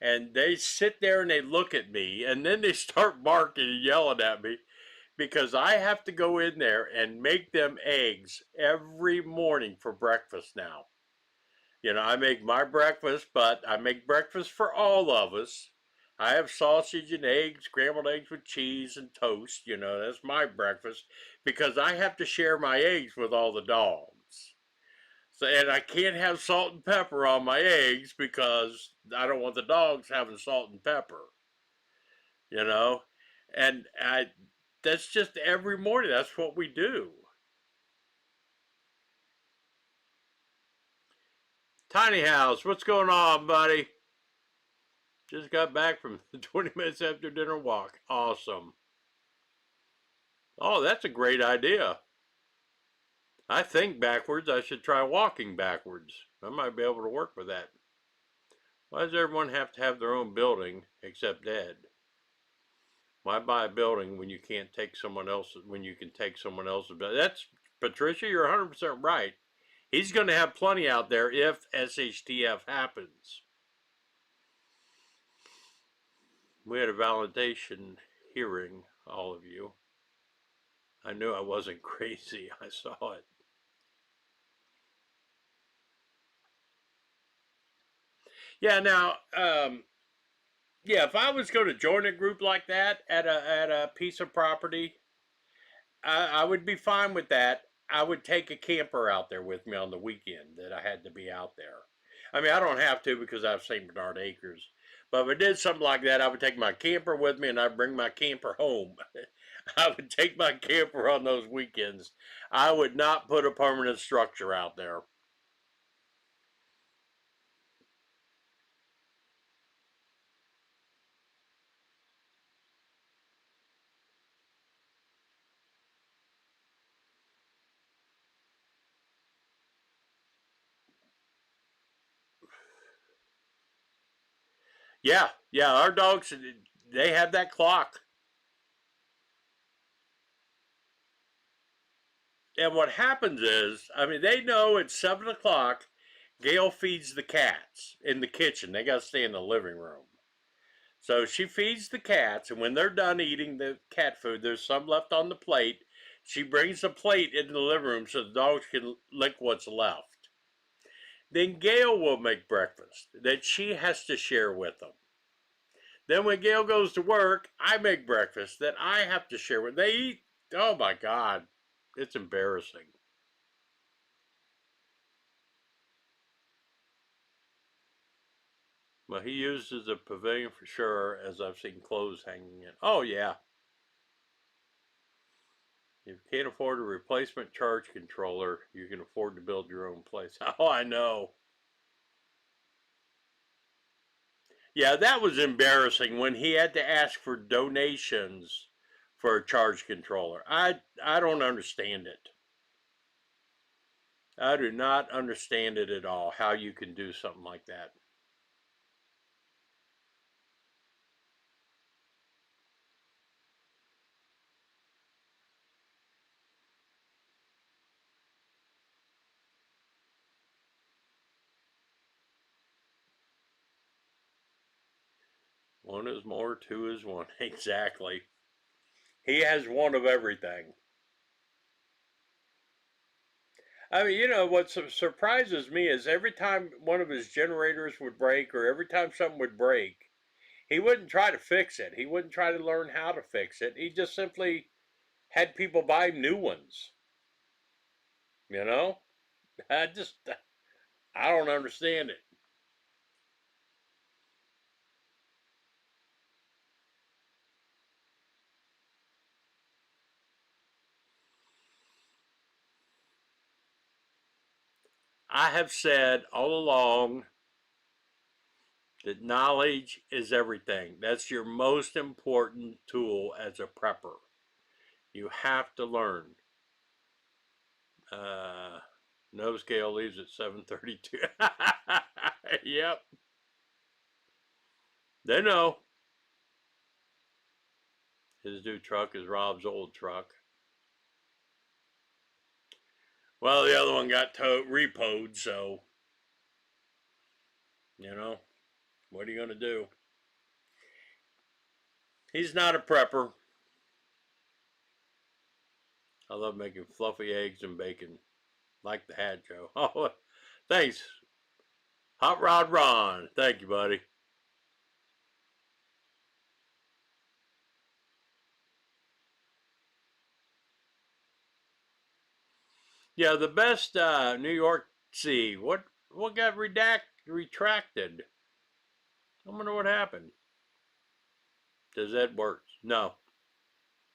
And they sit there and they look at me, and then they start barking and yelling at me because I have to go in there and make them eggs every morning for breakfast now. You know, I make my breakfast, but I make breakfast for all of us. I have sausage and eggs, scrambled eggs with cheese and toast. You know, that's my breakfast because I have to share my eggs with all the dogs. So, and I can't have salt and pepper on my eggs because I don't want the dogs having salt and pepper. You know, and that's just every morning. That's what we do. Tiny House, what's going on, buddy? Just got back from the 20 minutes after dinner walk. Awesome. Oh, that's a great idea. I think backwards. I should try walking backwards. I might be able to work with that. Why does everyone have to have their own building except Ed? Why buy a building when you can't take someone else's, when you can take someone else's? That's, Patricia, you're 100% right. He's going to have plenty out there if SHTF happens. We had a validation hearing, all of you. I knew I wasn't crazy. I saw it. Yeah, now, yeah, if I was going to join a group like that at a piece of property, I would be fine with that. I would take a camper out there with me on the weekend that I had to be out there. I mean, I don't have to because I have St. Bernard Acres. But if I did something like that, I would take my camper with me and I'd bring my camper home. I would take my camper on those weekends. I would not put a permanent structure out there. Yeah, yeah, our dogs, they have that clock. And what happens is, I mean, they know at 7 o'clock, Gail feeds the cats in the kitchen. They got to stay in the living room. So she feeds the cats, and when they're done eating the cat food, there's some left on the plate. She brings the plate into the living room so the dogs can lick what's left. Then Gail will make breakfast that she has to share with them. Then when Gail goes to work, I make breakfast that I have to share with them. They eat. Oh my God, it's embarrassing. Well, he uses a pavilion for sure, as I've seen clothes hanging in. Oh, yeah. If you can't afford a replacement charge controller, you can afford to build your own place. Oh, I know. Yeah, that was embarrassing when he had to ask for donations for a charge controller. I don't understand it. I do not understand it at all, how you can do something like that. One is more, two is one. Exactly. He has one of everything. I mean, you know, what surprises me is every time one of his generators would break or every time something would break, he wouldn't try to fix it. He wouldn't try to learn how to fix it. He just simply had people buy new ones. You know, I just, I don't understand it. I have said all along that knowledge is everything. That's your most important tool as a prepper. You have to learn. Uh, no scale leaves at 7:32. Yep, they know. His new truck is Rob's old truck. Well, the other one got repoed, so you know. What are you going to do? He's not a prepper. I love making fluffy eggs and bacon. Like the hat, Joe. Oh, thanks. Hot Rod Ron. Thank you, buddy. Yeah, the best New York Sea. What got retracted? I wonder what happened. Does that work? No.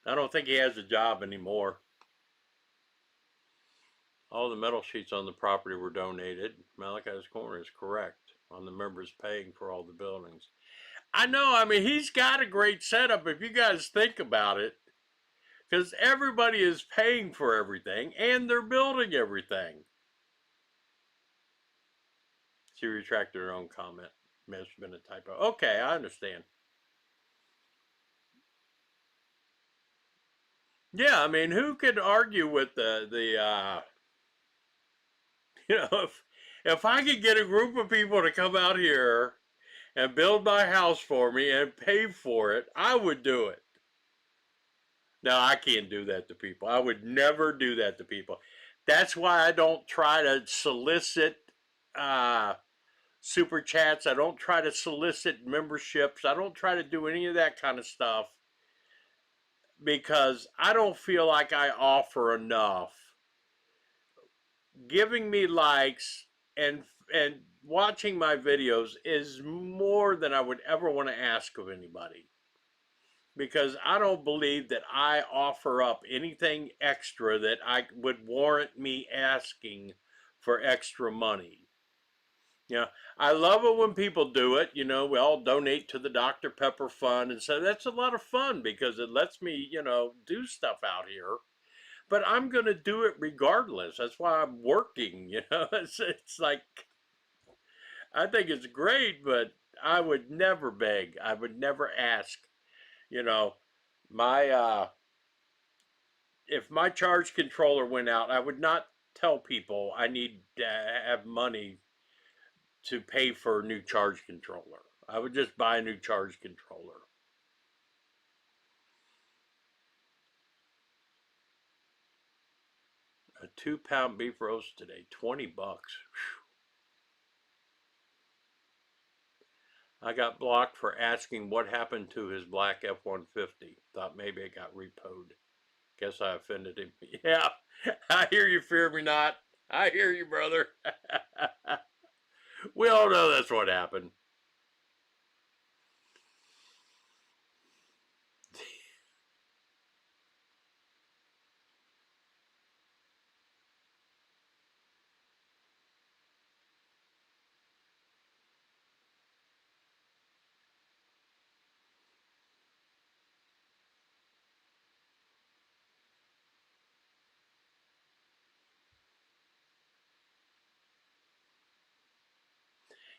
I don't think he has a job anymore. All the metal sheets on the property were donated. Malachi's Corner is correct on the members paying for all the buildings. I know, I mean, he's got a great setup if you guys think about it. Because everybody is paying for everything and they're building everything. She retracted her own comment. May have been a typo. Okay, I understand. Yeah, I mean, who could argue with the you know, if I could get a group of people to come out here and build my house for me and pay for it, I would do it. No, I can't do that to people. I would never do that to people. That's why I don't try to solicit super chats. I don't try to solicit memberships. I don't try to do any of that kind of stuff because I don't feel like I offer enough. Giving me likes and watching my videos is more than I would ever want to ask of anybody. Because I don't believe that I offer up anything extra that I would warrant me asking for extra money. You know, I love it when people do it. You know, we all donate to the Dr. Pepper Fund, and so that's a lot of fun because it lets me, you know, do stuff out here. But I'm going to do it regardless. That's why I'm working, you know. It's like, I think it's great, but I would never beg. I would never ask, you know, my, if my charge controller went out, I would not tell people I need to have money to pay for a new charge controller. I would just buy a new charge controller. A 2-pound beef roast today, 20 bucks. I got blocked for asking what happened to his black F-150. Thought maybe it got repoed. Guess I offended him. Yeah, I hear you, fear me not. I hear you, brother. We all know that's what happened.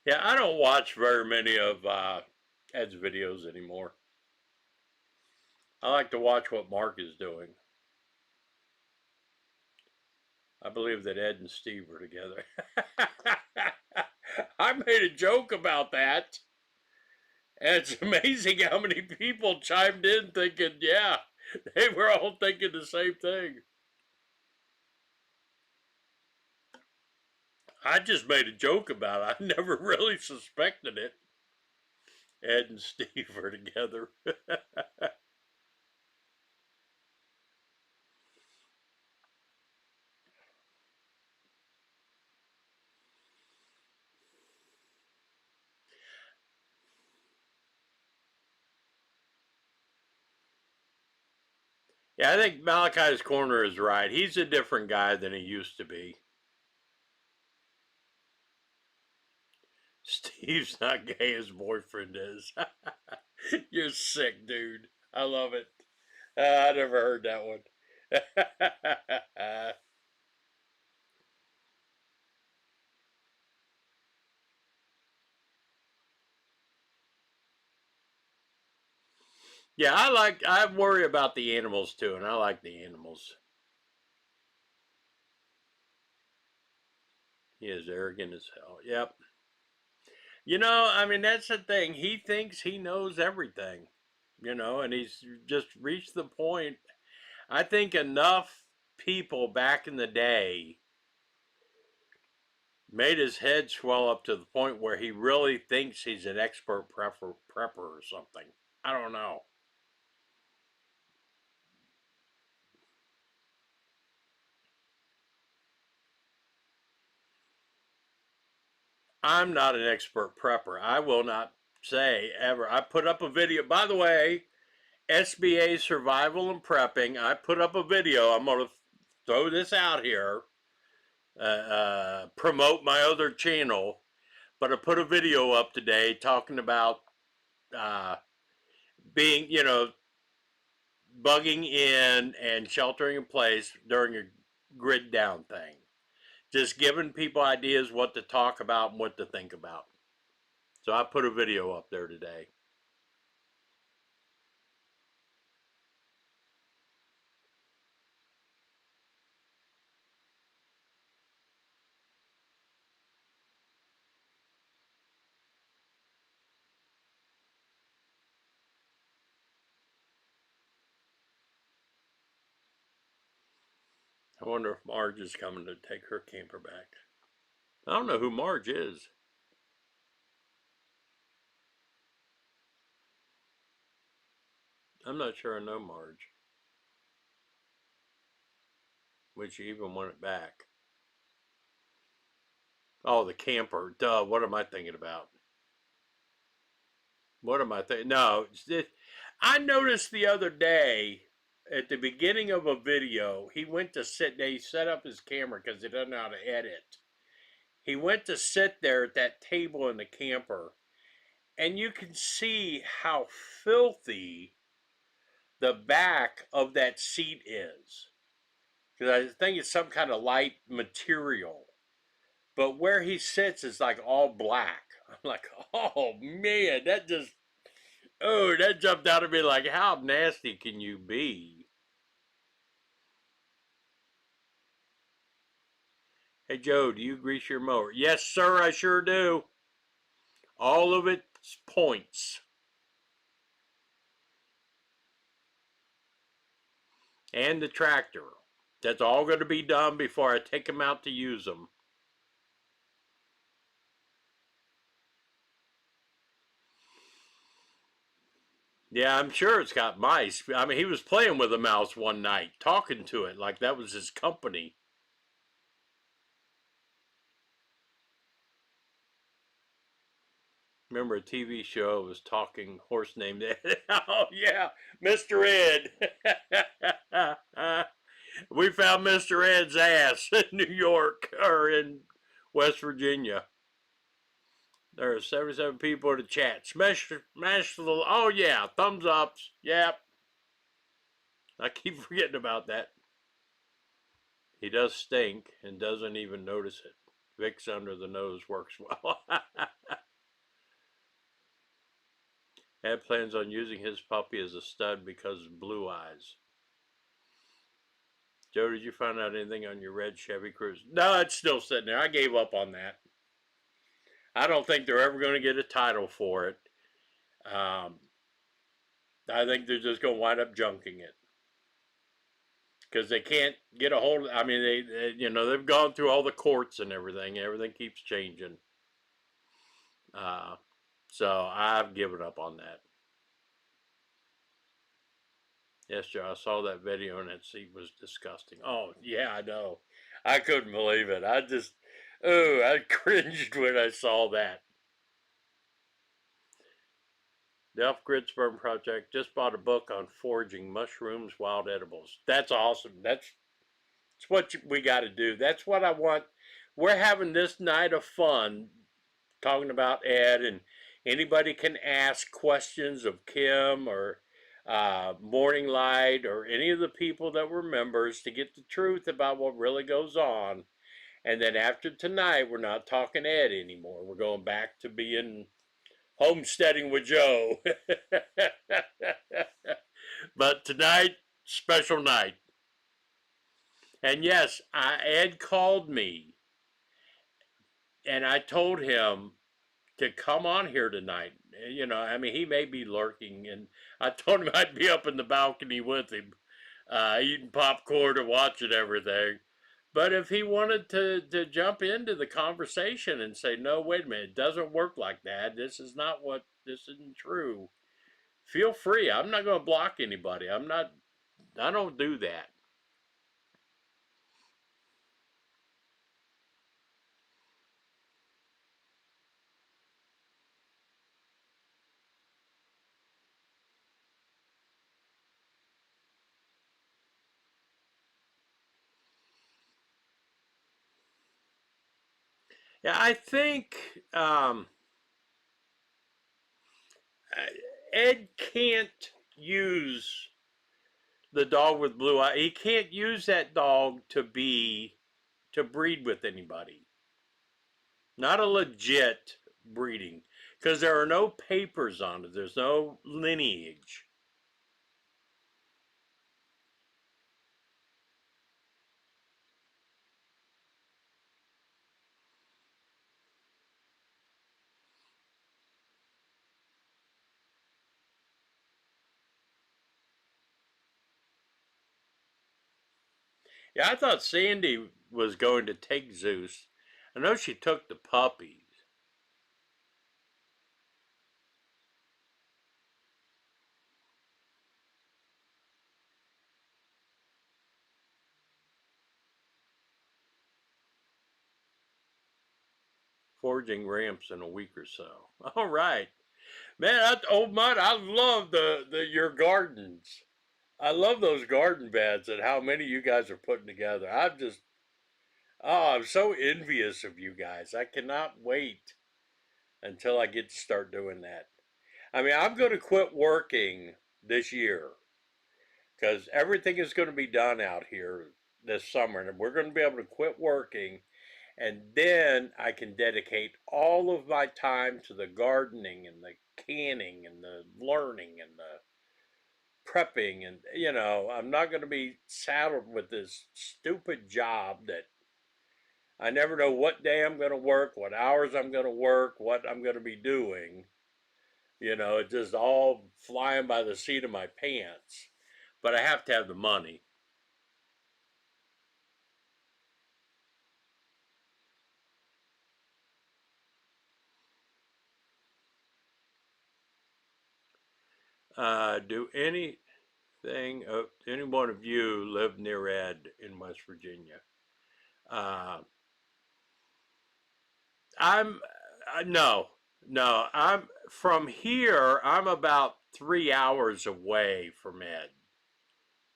Yeah, I don't watch very many of Ed's videos anymore. I like to watch what Mark is doing. I believe that Ed and Steve are together. I made a joke about that. And it's amazing how many people chimed in thinking, yeah, they were all thinking the same thing. I just made a joke about it. I never really suspected it. Ed and Steve are together. Yeah, I think Malachi's Corner is right. He's a different guy than he used to be. Steve's not gay, his boyfriend is. You're sick, dude. I love it. I never heard that one. Yeah, I worry about the animals too, and I like the animals. He is arrogant as hell. Yep. You know, I mean, that's the thing. He thinks he knows everything, you know, and he's just reached the point. I think enough people back in the day made his head swell up to the point where he really thinks he's an expert prepper or something. I don't know. I'm not an expert prepper. I will not say ever. I put up a video, by the way, SBA survival and prepping. I put up a video. I'm going to throw this out here, promote my other channel, but I put a video up today talking about uh, being, you know, bugging in and sheltering in place during a grid down thing. Just giving people ideas what to talk about and what to think about. So I put a video up there today. I wonder if Marge is coming to take her camper back. I don't know who Marge is. I'm not sure I know Marge. When she even want it back. Oh, the camper. Duh, what am I thinking about? What am I thinking? No, I noticed the other day at the beginning of a video, he went to sit there, he set up his camera because he doesn't know how to edit. He went to sit there at that table in the camper, and you can see how filthy the back of that seat is. Because I think it's some kind of light material. But where he sits is like all black. I'm like, oh man, that jumped out at me like, how nasty can you be? Hey Joe, do you grease your mower? Yes, sir, I sure do. All of its points. And the tractor. That's all going to be done before I take them out to use them. Yeah, I'm sure it's got mice. I mean, he was playing with a mouse one night, talking to it like that was his company. Remember a TV show was talking horse named Ed? Oh yeah, Mr. Ed. We found Mr. Ed's ass in New York or in West Virginia. There are 77 people in the chat. Smash the little, oh yeah, thumbs ups. Yep. I keep forgetting about that. He does stink and doesn't even notice it. Vicks under the nose works well. Ed plans on using his puppy as a stud because of blue eyes. Joe, did you find out anything on your red Chevy Cruze? No, it's still sitting there. I gave up on that. I don't think they're ever going to get a title for it. I think they're just going to wind up junking it because they can't get a hold of. I mean, they've gone through all the courts and everything. Everything keeps changing. So I've given up on that. Yes, Joe, I saw that video and that seat was disgusting. Oh, yeah, I know. I couldn't believe it. I cringed when I saw that. The Off-Grid Sperm Project just bought a book on foraging mushrooms, wild edibles. That's awesome. That's what we got to do. That's what I want. We're having this night of fun talking about Ed, and anybody can ask questions of Kim or Morning Light or any of the people that were members to get the truth about what really goes on. And then after tonight, we're not talking Ed anymore. We're going back to being homesteading with Joe. But tonight, special night. And yes, Ed called me and I told him to come on here tonight. You know, I mean, he may be lurking, and I told him I'd be up in the balcony with him, eating popcorn and watching everything. But if he wanted to jump into the conversation and say, no, wait a minute, it doesn't work like that. This isn't true. Feel free. I'm not going to block anybody. I don't do that. Yeah, I think Ed can't use the dog with blue eye. He can't use that dog to breed with anybody. Not a legit breeding, because there are no papers on it. There's no lineage. Yeah, I thought Sandy was going to take Zeus. I know she took the puppies. Forging ramps in a week or so. All right, man. Oh Mud, I love the your gardens. I love those garden beds and how many you guys are putting together. I'm so envious of you guys. I cannot wait until I get to start doing that. I mean, I'm going to quit working this year because everything is going to be done out here this summer, and we're going to be able to quit working, and then I can dedicate all of my time to the gardening and the canning and the learning and the prepping. And I'm not going to be saddled with this stupid job that I never know what day I'm going to work, what hours I'm going to work, what I'm going to be doing. It's just all flying by the seat of my pants. But I have to have the money. Do any one of you live near Ed in West Virginia? Uh, I'm no, no. I'm from here. I'm about 3 hours away from Ed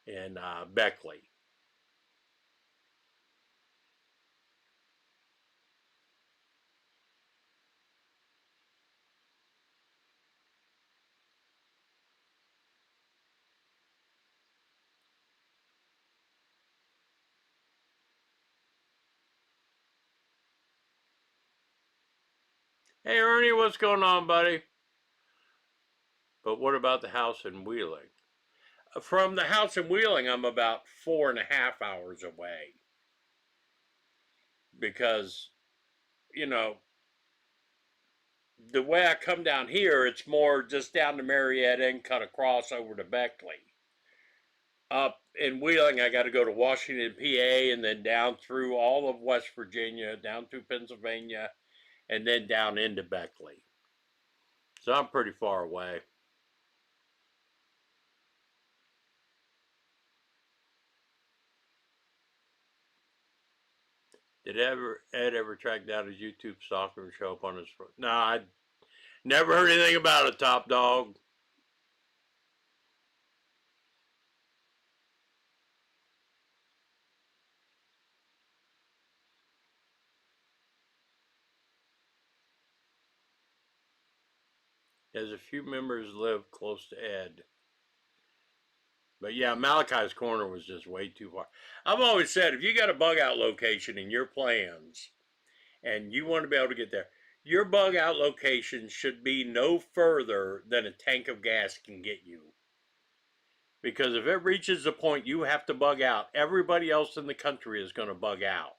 in Beckley. Hey Ernie, what's going on, buddy? But what about the house in Wheeling? From the house in Wheeling, I'm about 4.5 hours away because you know the way I come down here, it's more just down to Marietta and cut across over to Beckley. Up in Wheeling, I got to go to Washington, PA, and then down through all of West Virginia, down through Pennsylvania, and then down into Beckley. So I'm pretty far away. Did Ed ever track down his YouTube stalker and show up on his front? No, I never heard anything about a top dog. As a few members live close to Ed. But yeah, Malachi's Corner was just way too far. I've always said if you got a bug out location in your plans and you want to be able to get there, your bug out location should be no further than a tank of gas can get you. Because if it reaches the point you have to bug out, everybody else in the country is going to bug out.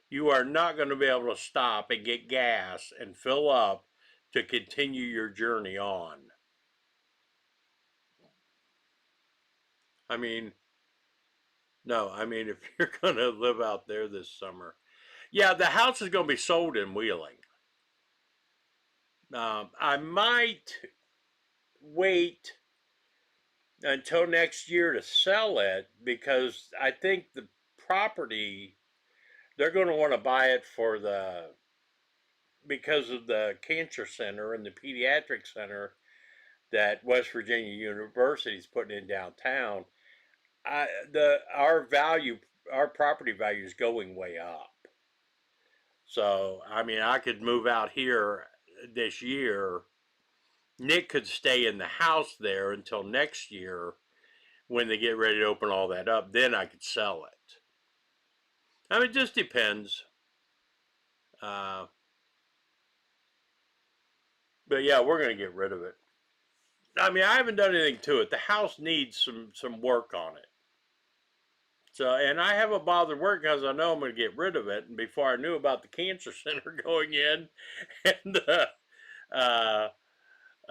You are not going to be able to stop and get gas and fill up to continue your journey on. I mean, no, I mean, if you're going to live out there this summer, yeah, the house is going to be sold in Wheeling. I might wait until next year to sell it because I think the property, they're going to want to buy it for because of the cancer center and the pediatric center that West Virginia University is putting in downtown. Our property value is going way up. So, I mean, I could move out here this year. Nick could stay in the house there until next year when they get ready to open all that up. Then I could sell it. I mean, it just depends. But yeah, we're going to get rid of it. I mean, I haven't done anything to it. The house needs some work on it. So, and I haven't bothered working because I know I'm going to get rid of it. And before I knew about the cancer center going in and the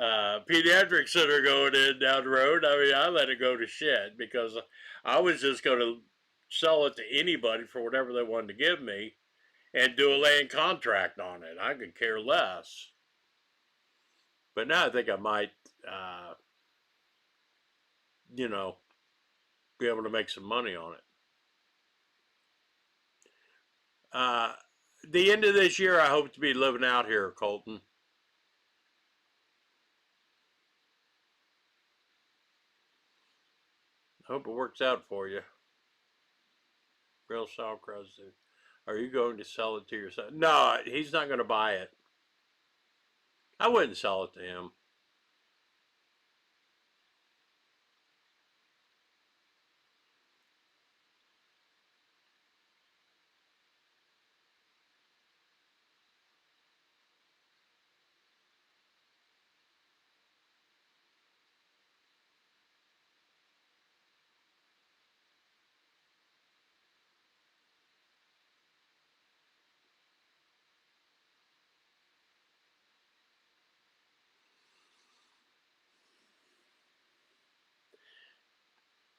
pediatric center going in down the road, I mean, I let it go to shit because I was just going to sell it to anybody for whatever they wanted to give me and do a land contract on it. I could care less. But now I think I might, you know, be able to make some money on it. The end of this year, I hope to be living out here, Colton. I hope it works out for you. Real sauerkraut. Are you going to sell it to yourself? No, he's not going to buy it. I wouldn't sell it to him.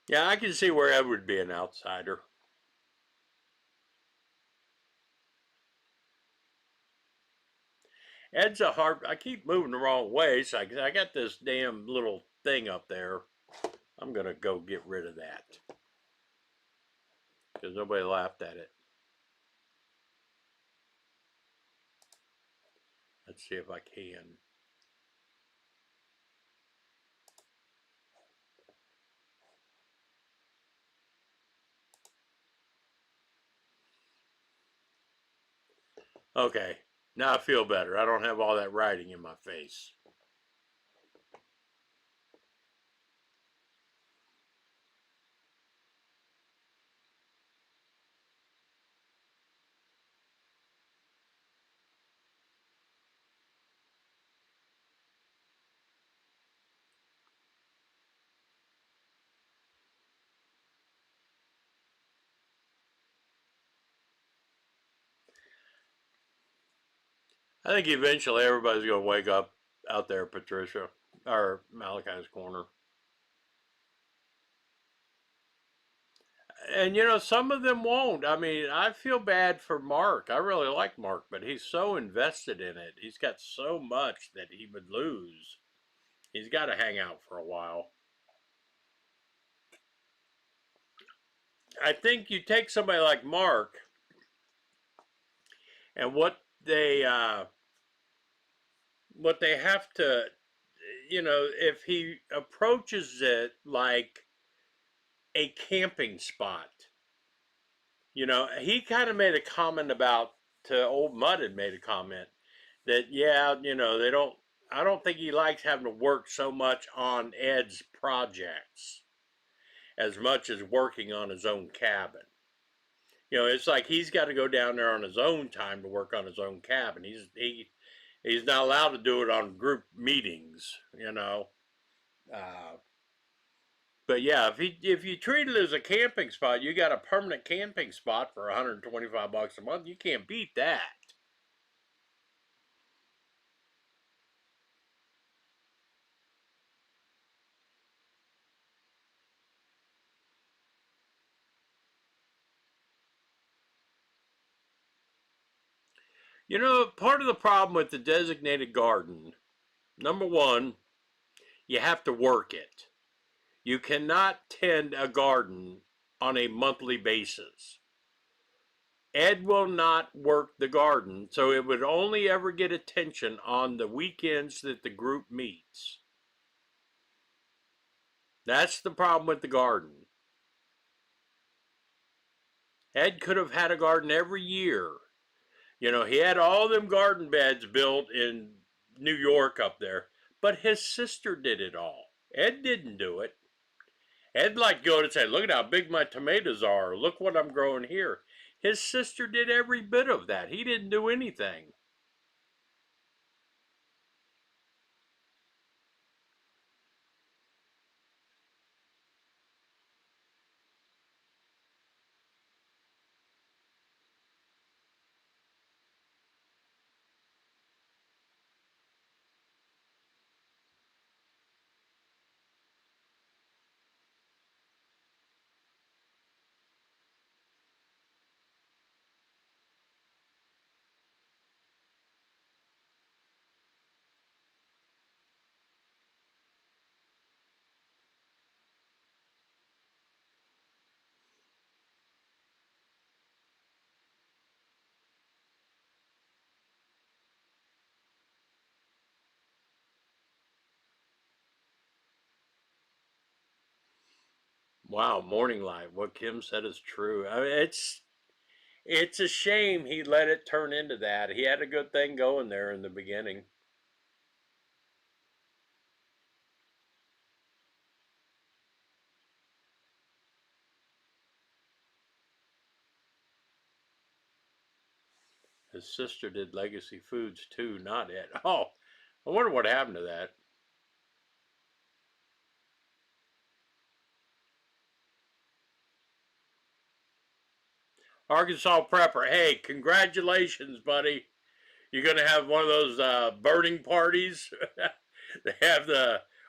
Yeah, I can see where Ed would be an outsider. Ed's a hard. I keep moving the wrong way, so I got this damn little thing up there. I'm gonna go get rid of that because nobody laughed at it. Let's see if I can. Okay, now I feel better. I don't have all that writing in my face. I think eventually everybody's gonna wake up out there, Patricia, or Malachi's Corner. And you know, some of them won't. I mean, I feel bad for Mark. I really like Mark, but he's so invested in it. He's got so much that he would lose. He's got to hang out for a while. I think you take somebody like Mark and what they have to, you know, if he approaches it like a camping spot. You know, he kind of made a comment about, to Old Mud had made a comment that, yeah, you know, I don't think he likes having to work so much on Ed's projects as much as working on his own cabin. You know, it's like he's got to go down there on his own time to work on his own cabin. He's not allowed to do it on group meetings, you know. But yeah, if you treat it as a camping spot, you got a permanent camping spot for $125 a month. You can't beat that. You know, part of the problem with the designated garden, number one, you have to work it. You cannot tend a garden on a monthly basis. Ed will not work the garden, so it would only ever get attention on the weekends that the group meets. That's the problem with the garden. Ed could have had a garden every year. You know, he had all them garden beds built in New York up there, but his sister did it all. Ed didn't do it. Ed like go and say, look at how big my tomatoes are. Look what I'm growing here. His sister did every bit of that. He didn't do anything. Wow, morning light. What Kim said is true. I mean, it's a shame he let it turn into that. He had a good thing going there in the beginning. His sister did Legacy Foods too, not Ed. Oh, I wonder what happened to that. Arkansas Prepper. Hey, congratulations, buddy. You're going to have one of those burning parties. They have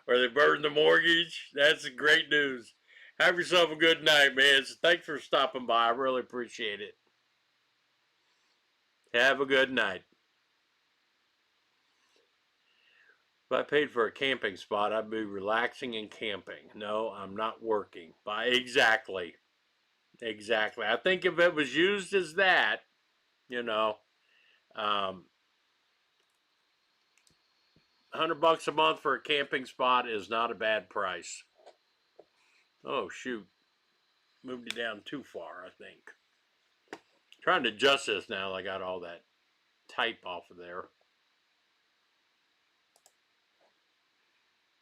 where they burn the mortgage. That's great news. Have yourself a good night, man. Thanks for stopping by. I really appreciate it. Have a good night. If I paid for a camping spot, I'd be relaxing and camping. No, I'm not working. Exactly. Exactly. I think if it was used as that, you know, 100 bucks a month for a camping spot is not a bad price. Oh shoot, moved it down too far, I think. Trying to adjust this now. I got all that type off of there.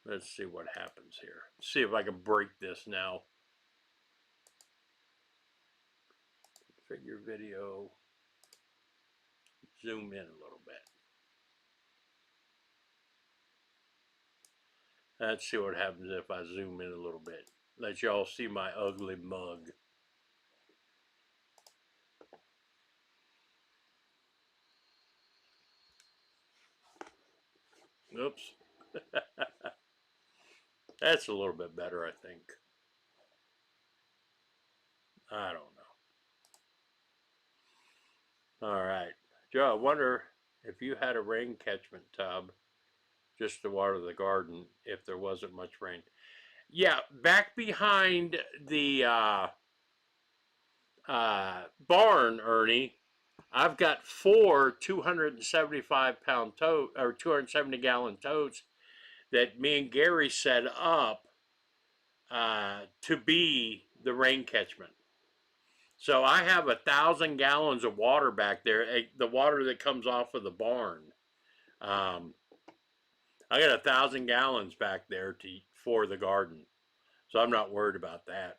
Let's see what happens here. See if I can break this now. Figure video. Zoom in a little bit. Let's see what happens if I zoom in a little bit. Let y'all see my ugly mug. Oops. That's a little bit better, I think. I don't know. All right. Joe, I wonder if you had a rain catchment tub just to water the garden if there wasn't much rain. Yeah, back behind the barn, Ernie, I've got 4 275-pound totes or 270-gallon totes that me and Gary set up to be the rain catchment. So I have 1,000 gallons of water back there, the water that comes off of the barn. I got 1,000 gallons back there for the garden, so I'm not worried about that.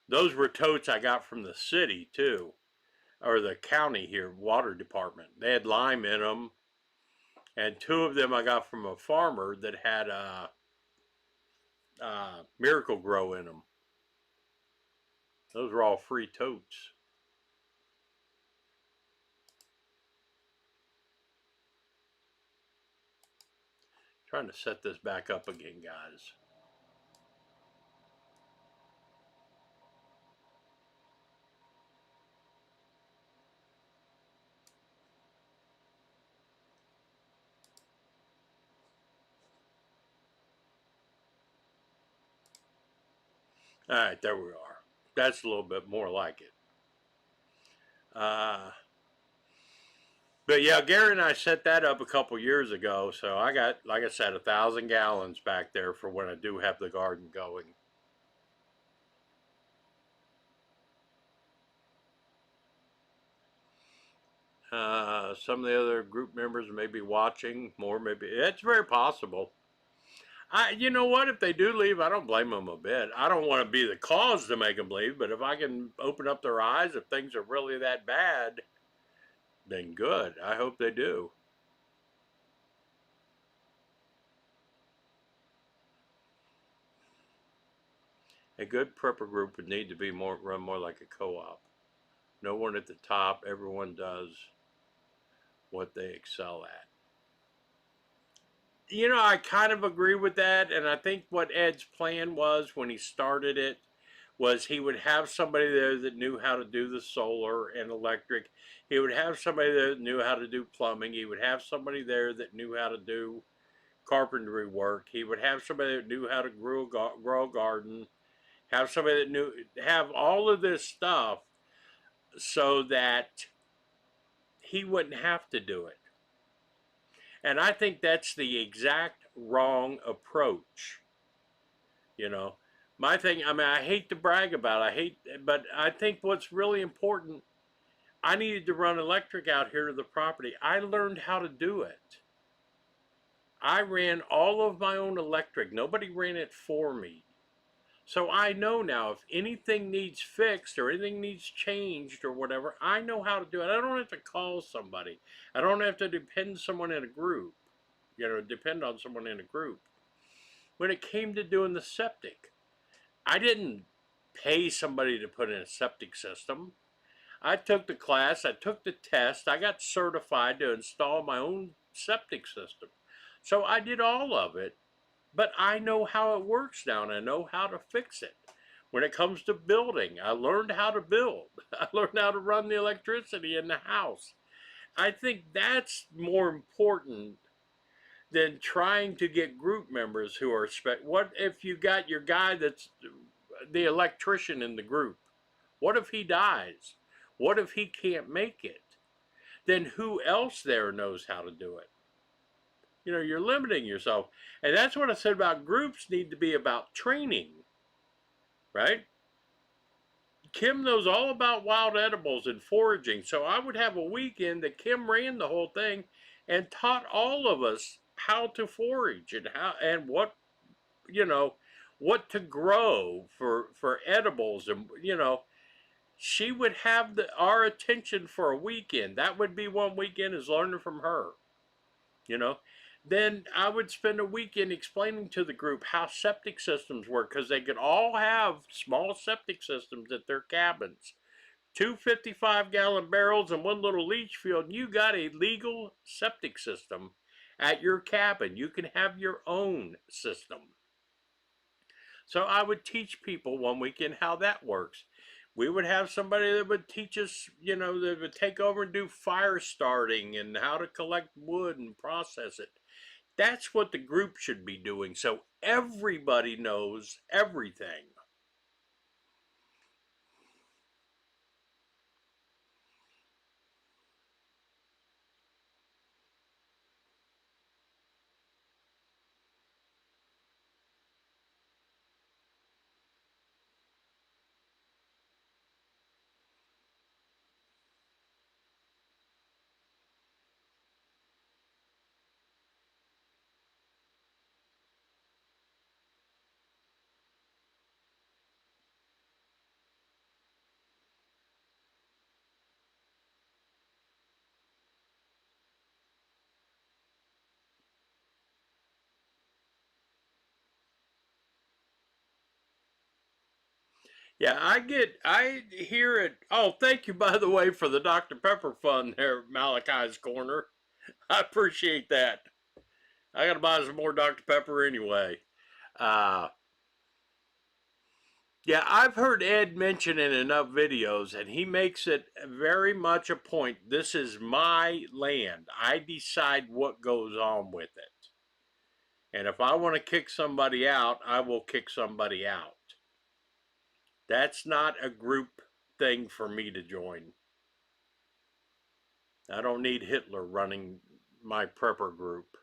Those were totes I got from the city too, or the county here, water department. They had lime in them, and 2 of them I got from a farmer that had Miracle Grow in them. Those were all free totes. Trying to set this back up again, guys. All right, there we are. That's a little bit more like it. But yeah, Gary and I set that up a couple years ago, so I got, like I said, 1,000 gallons back there for when I do have the garden going. Some of the other group members may be watching more. Maybe it's very possible. You know what? If they do leave, I don't blame them a bit. I don't want to be the cause to make them leave, but if I can open up their eyes, if things are really that bad, then good. I hope they do. A good prepper group would need to be run more like a co-op. No one at the top. Everyone does what they excel at. You know, I kind of agree with that, and I think what Ed's plan was when he started it was he would have somebody there that knew how to do the solar and electric. He would have somebody there that knew how to do plumbing. He would have somebody there that knew how to do carpentry work. He would have somebody that knew how to grow a garden. Have somebody that knew, have all of this stuff so that he wouldn't have to do it. And I think that's the exact wrong approach. You know, my thing, I mean, I hate to brag about it, but I think what's really important, I needed to run electric out here to the property. I learned how to do it. I ran all of my own electric. Nobody ran it for me. So I know now if anything needs fixed or anything needs changed or whatever, I know how to do it. I don't have to call somebody. I don't have to depend on someone in a group. Depend on someone in a group. When it came to doing the septic, I didn't pay somebody to put in a septic system. I took the class, I took the test, I got certified to install my own septic system. So I did all of it. But I know how it works now, and I know how to fix it. When it comes to building, I learned how to build. I learned how to run the electricity in the house. I think that's more important than trying to get group members who are what if you got your guy that's the electrician in the group? What if he dies? What if he can't make it? Then who else there knows how to do it? You're limiting yourself. And that's what I said about groups need to be about training, right? Kim knows all about wild edibles and foraging. So I would have a weekend that Kim ran the whole thing and taught all of us how to forage and what, what to grow for edibles. And, she would have our attention for a weekend. That would be one weekend is learning from her, you know. Then I would spend a weekend explaining to the group how septic systems work, because they could all have small septic systems at their cabins. 2 55-gallon barrels and one little leach field, and you got a legal septic system at your cabin. You can have your own system. So I would teach people one weekend how that works. We would have somebody that would teach us, that would take over and do fire starting and how to collect wood and process it. That's what the group should be doing, so everybody knows everything. Yeah, I hear it. Oh, thank you, by the way, for the Dr. Pepper fund there, Malachi's Corner. I appreciate that. I got to buy some more Dr. Pepper anyway. Uh, yeah, I've heard Ed mention in enough videos, and he makes it very much a point. This is my land. I decide what goes on with it. And if I want to kick somebody out, I will kick somebody out. That's not a group thing for me to join. I don't need Hitler running my prepper group.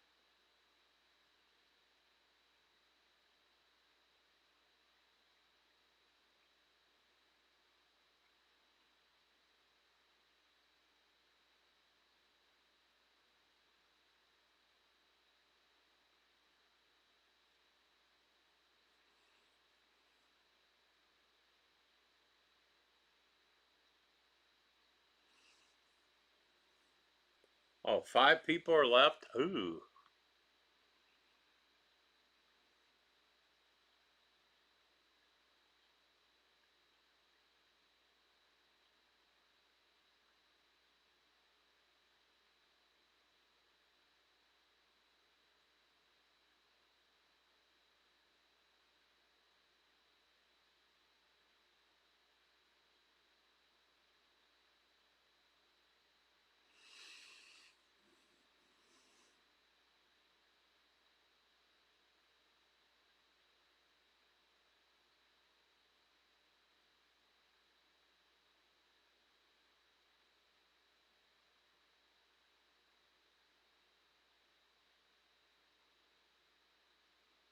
Oh, 5 people are left? Ooh.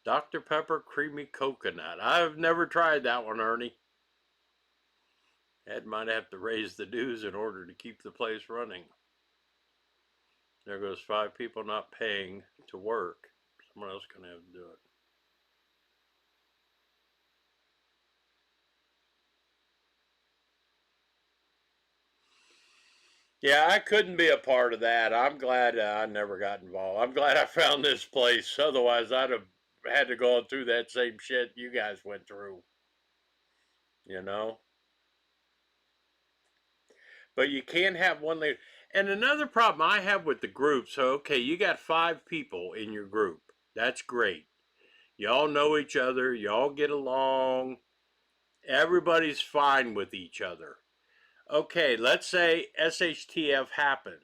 Dr. Pepper Creamy Coconut. I've never tried that one, Ernie. Ed might have to raise the dues in order to keep the place running. There goes 5 people not paying to work. Someone else going to have to do it. Yeah, I couldn't be a part of that. I'm glad I never got involved. I'm glad I found this place. Otherwise, I'd have had to go through that same shit you guys went through, you know? But you can't have one leader. And another problem I have with the group, so okay, you got 5 people in your group. That's great. Y'all know each other, y'all get along, everybody's fine with each other. Okay, let's say SHTF happens.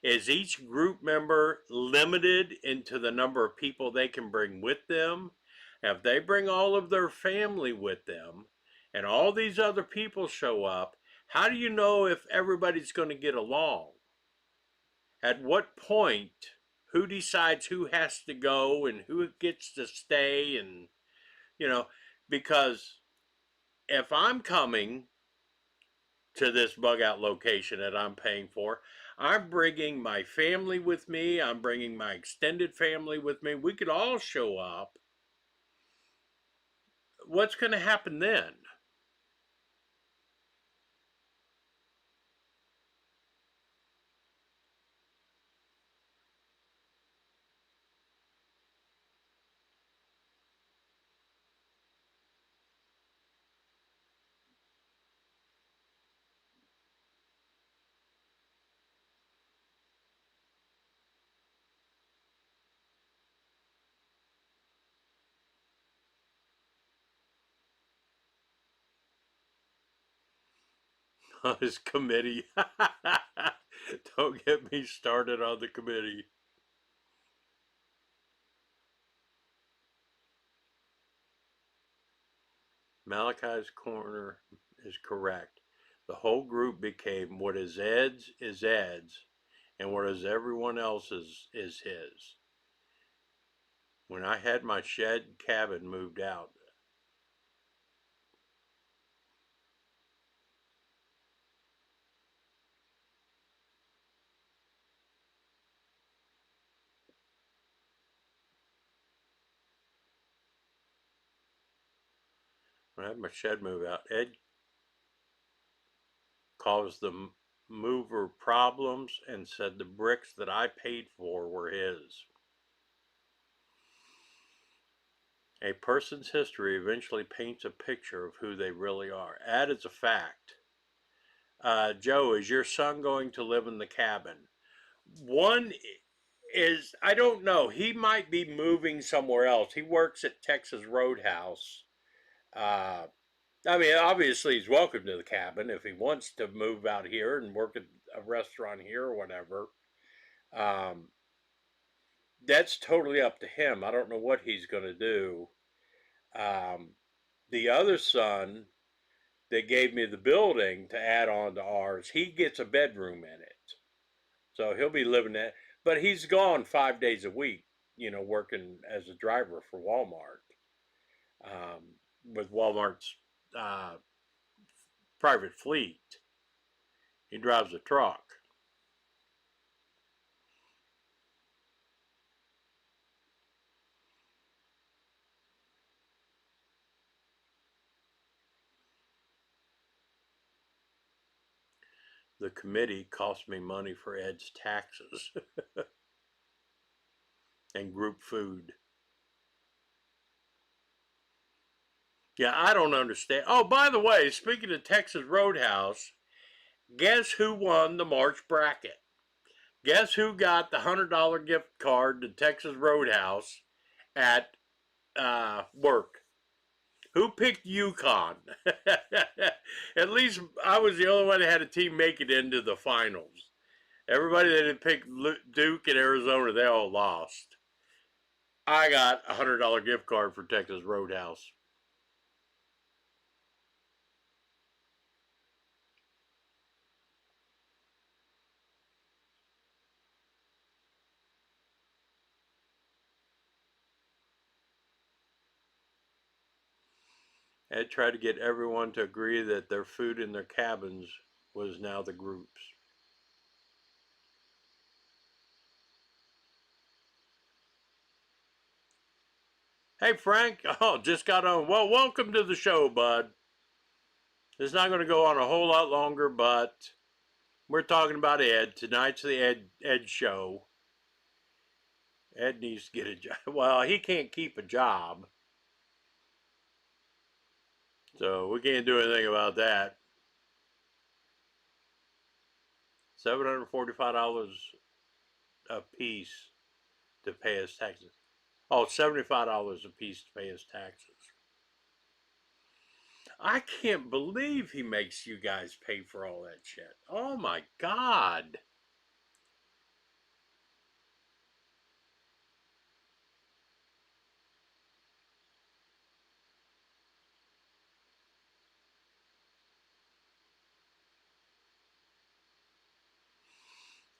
Is each group member limited into the number of people they can bring with them? If they bring all of their family with them and all these other people show up, how do you know if everybody's going to get along? At what point, who decides who has to go and who gets to stay? And, you know, because if I'm coming to this bug out location that I'm paying for, I'm bringing my family with me. I'm bringing my extended family with me. We could all show up. What's going to happen then? This committee. Don't get me started on the committee. Malachi's corner is correct. The whole group became what is Ed's, and what is everyone else's is his. When I had my shed cabin moved out, when I had my shed move out, Ed caused the mover problems and said the bricks that I paid for were his. A person's history eventually paints a picture of who they really are. That is a fact. Joe, is your son going to live in the cabin? One is, I don't know. He might be moving somewhere else. He works at Texas Roadhouse. Uh, I mean, obviously, he's welcome to the cabin if he wants to move out here and work at a restaurant here or whatever. Um, that's totally up to him. I don't know what he's going to do. Um, The other son that gave me the building to add on to ours, he gets a bedroom in it. So he'll be living there, but he's gone 5 days a week, working as a driver for Walmart, with Walmart's uh, private fleet. He drives a truck. The committee cost me money for Ed's taxes and group food. Yeah, I don't understand. Oh, by the way, speaking of Texas Roadhouse, guess who won the March bracket? Guess who got the $100 gift card to Texas Roadhouse at work? Who picked UConn? At least I was the only one that had a team make it into the finals. Everybody that had picked Duke and Arizona, they all lost. I got a $100 gift card for Texas Roadhouse. Ed tried to get everyone to agree that their food in their cabins was now the group's. Hey, Frank. Oh, just got on. Well, welcome to the show, bud. It's not going to go on a whole lot longer, but we're talking about Ed. Tonight's the Ed show. Ed needs to get a job. Well, he can't keep a job, so we can't do anything about that. $745 a piece to pay his taxes. Oh, $75 a piece to pay his taxes. I can't believe he makes you guys pay for all that shit. Oh my God.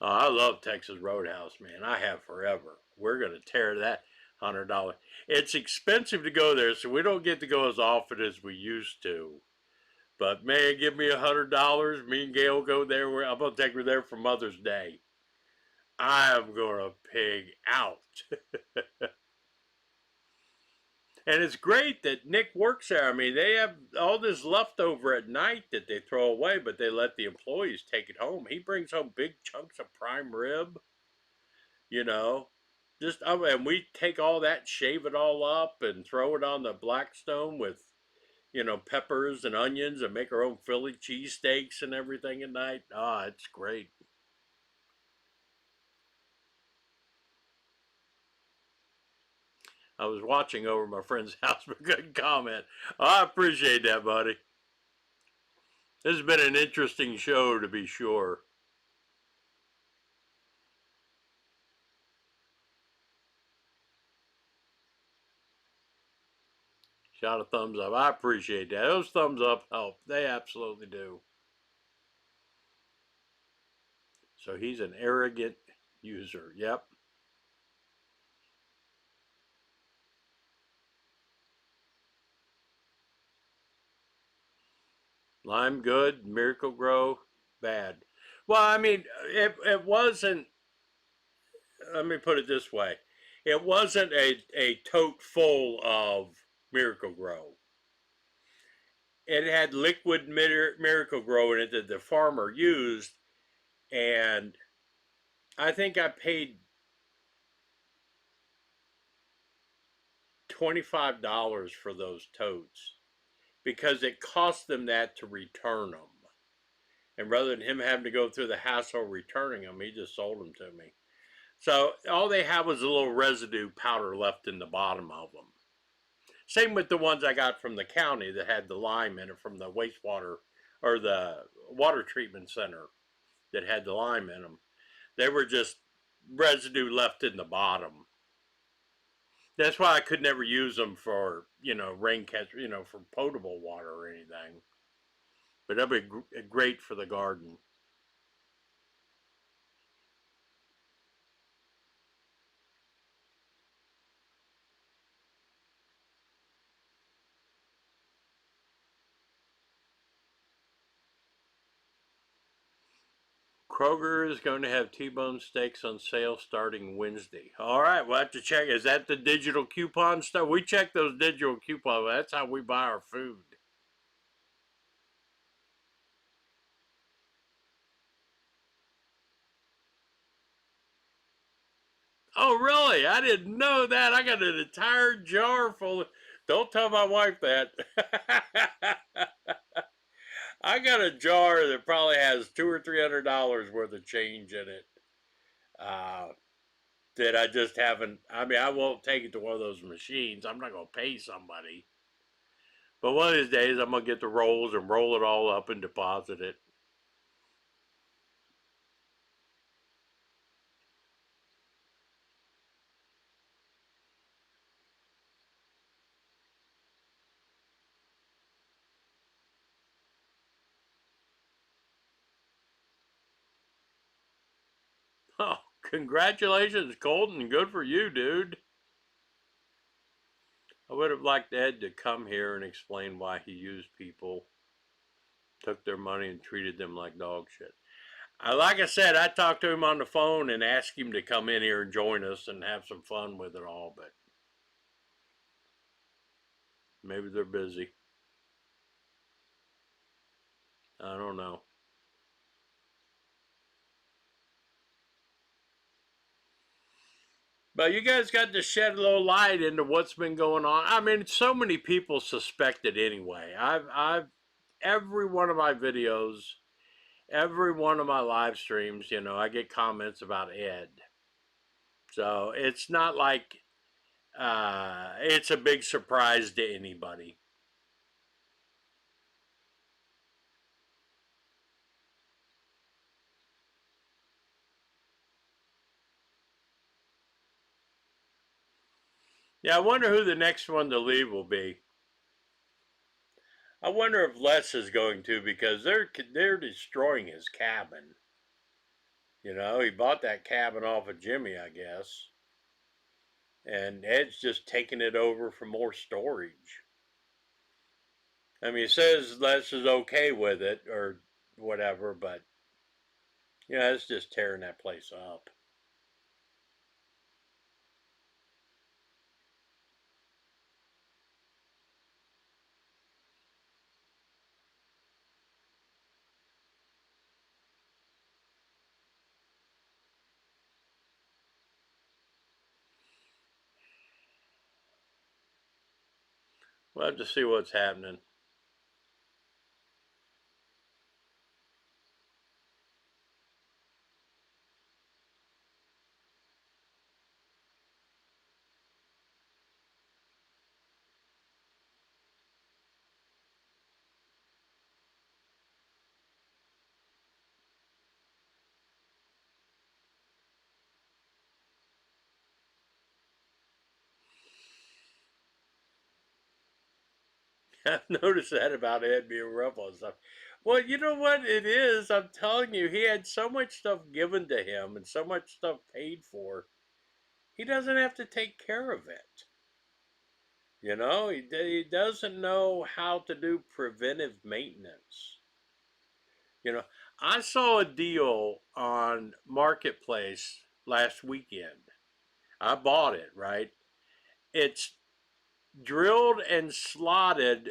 Oh, I love Texas Roadhouse, man. I have forever. We're going to tear that $100. It's expensive to go there, so we don't get to go as often as we used to. But man, give me $100. Me and Gail go there. I'm going to take her there for Mother's Day. I am going to pig out. And it's great that Nick works there. I mean, they have all this leftover at night that they throw away, but they let the employees take it home. He brings home big chunks of prime rib, you know. And we take all that, shave it all up, and throw it on the Blackstone with, peppers and onions, and make our own Philly cheesesteaks and everything at night. Ah, it's great. I was watching over my friend's house, but couldn't comment. I appreciate that, buddy. This has been an interesting show, to be sure. Shot a thumbs up. I appreciate that. Those thumbs up help. They absolutely do. So he's an arrogant user. Yep. Lime good, Miracle Grow bad. Well, I mean, it wasn't, let me put it this way. It wasn't a tote full of Miracle Grow. It had liquid Miracle Grow in it that the farmer used, and I think I paid $25 for those totes because it cost them that to return them. And rather than him having to go through the hassle of returning them, he just sold them to me. So all they had was a little residue powder left in the bottom of them. Same with the ones I got from the county that had the lime in it from the wastewater or the water treatment center that had the lime in them. They were just residue left in the bottom. That's why I could never use them for, rain catch, for potable water or anything. But that'd be great for the garden. Kroger is going to have T-bone steaks on sale starting Wednesday. All right, we'll have to check. Is that the digital coupon stuff? We check those digital coupons. That's how we buy our food. Oh, really? I didn't know that. I got an entire jar full of. Don't tell my wife that. I got a jar that probably has $200 or $300 worth of change in it. Uh, that I just haven't. I mean, I won't take it to one of those machines. I'm not gonna pay somebody. But one of these days, I'm gonna get the rolls and roll it all up and deposit it. Oh, congratulations, Colton. Good for you, dude. I would have liked Ed to come here and explain why he used people, took their money, and treated them like dog shit. Like I said, I talked to him on the phone and asked him to come in here and join us and have some fun with it all, but maybe they're busy. I don't know. But you guys got to shed a little light into what's been going on. I mean, so many people suspect it anyway. Every one of my videos, every one of my live streams, I get comments about Ed. So it's not like it's a big surprise to anybody. Yeah, I wonder who the next one to leave will be. I wonder if Les is going to, because they're destroying his cabin. He bought that cabin off of Jimmy, I guess, and Ed's just taking it over for more storage. I mean, he says Les is okay with it or whatever, but it's just tearing that place up. We'll have to see what's happening. I've noticed that about Ed being rough on stuff. Well, you know what it is? I'm telling you, he had so much stuff given to him and so much stuff paid for. He doesn't have to take care of it. He doesn't know how to do preventive maintenance. You know, I saw a deal on Marketplace last weekend. I bought it, right? It's drilled and slotted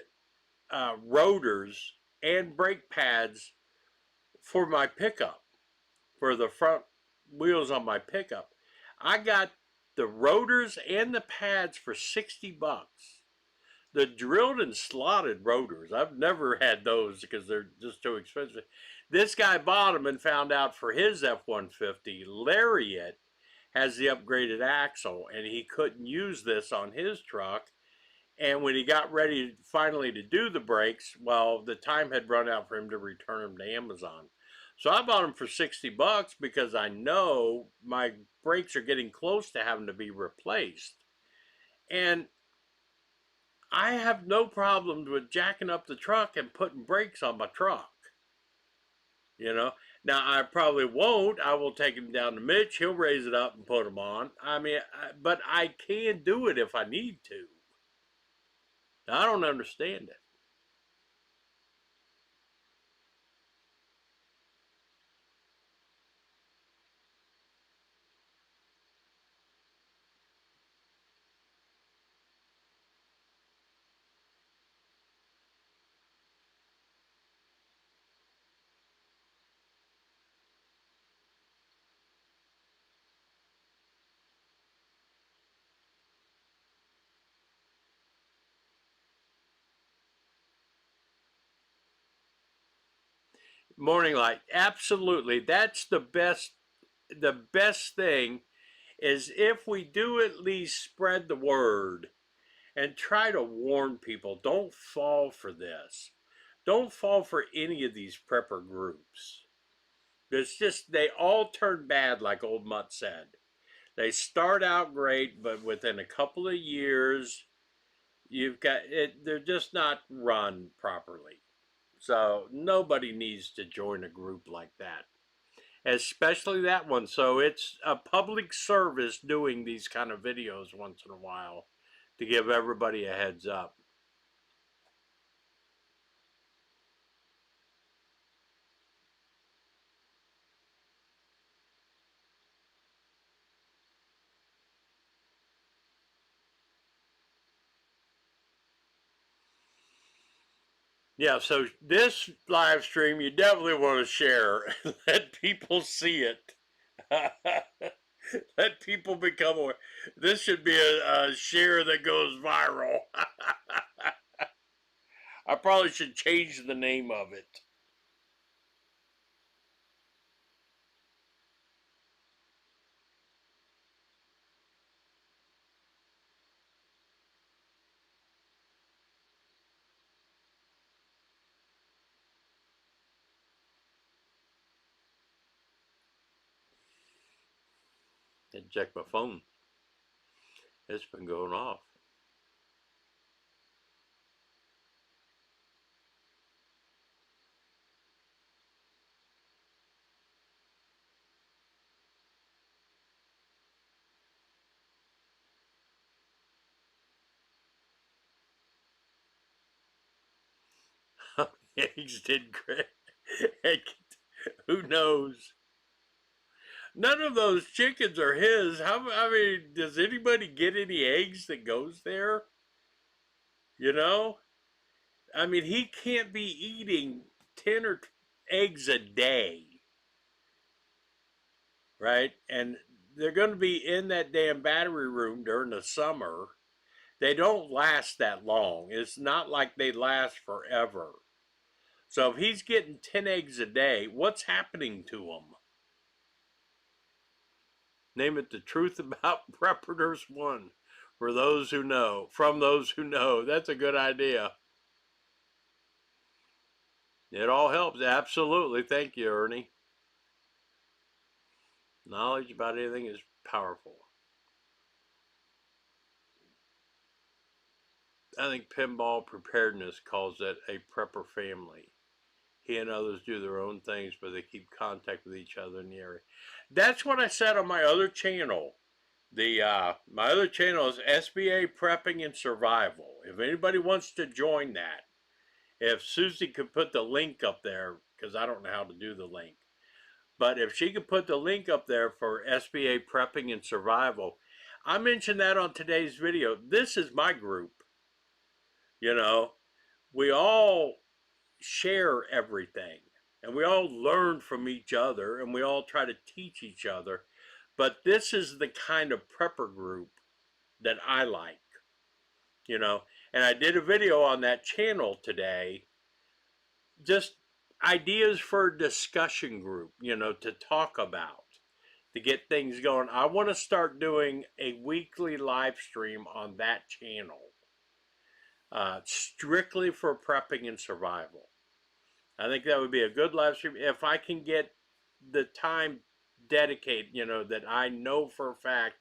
rotors and brake pads for my pickup, for the front wheels on my pickup. I got the rotors and the pads for $60. The drilled and slotted rotors, I've never had those because they're just too expensive. This guy bought them and found out for his F-150 Lariat has the upgraded axle, and he couldn't use this on his truck. And when he got ready finally to do the brakes, well, the time had run out for him to return them to Amazon. So I bought them for $60 because I know my brakes are getting close to having to be replaced. And I have no problems with jacking up the truck and putting brakes on my truck. You know, now I probably won't. I will take him down to Mitch. He'll raise it up and put them on. I mean, but I can do it if I need to. I don't understand it. Morning light, absolutely. That's the best. The best thing is if we do at least spread the word and try to warn people. Don't fall for this. Don't fall for any of these prepper groups. It's just they all turn bad, like old Mutt said. They start out great, but within a couple of years, you've got it. They're just not run properly. So nobody needs to join a group like that, especially that one. So it's a public service doing these kind of videos once in a while to give everybody a heads up. Yeah, so this live stream you definitely want to share. Let people see it. Let people become aware. This should be a share that goes viral. I probably should change the name of it. And check my phone. It's been going off. Eggs did great. Who knows? None of those chickens are his. How? I mean, does anybody get any eggs that goes there? You know? I mean, he can't be eating 10 or eggs a day, right? And they're going to be in that damn battery room during the summer. They don't last that long. It's not like they last forever. So if he's getting 10 eggs a day, what's happening to him? Name it The Truth About Predators 1. For those who know, from those who know. That's a good idea. It all helps. Absolutely. Thank you, Ernie. Knowledge about anything is powerful. I think Pinball Preparedness calls it a prepper family. He and others do their own things, but they keep contact with each other in the area. That's what I said on my other channel. My other channel is SBA Prepping and Survival. If anybody wants to join that, if Susie could put the link up there, because I don't know how to do the link, but if she could put the link up there for SBA Prepping and Survival, I mentioned that on today's video. This is my group. You know, we all share everything and we all learn from each other and we all try to teach each other. But this is the kind of prepper group that I like, you know. And I did a video on that channel today, just ideas for a discussion group, you know, to talk about, to get things going. I want to start doing a weekly live stream on that channel, strictly for prepping and survival. I think that would be a good live stream if I can get the time dedicated, you know, that I know for a fact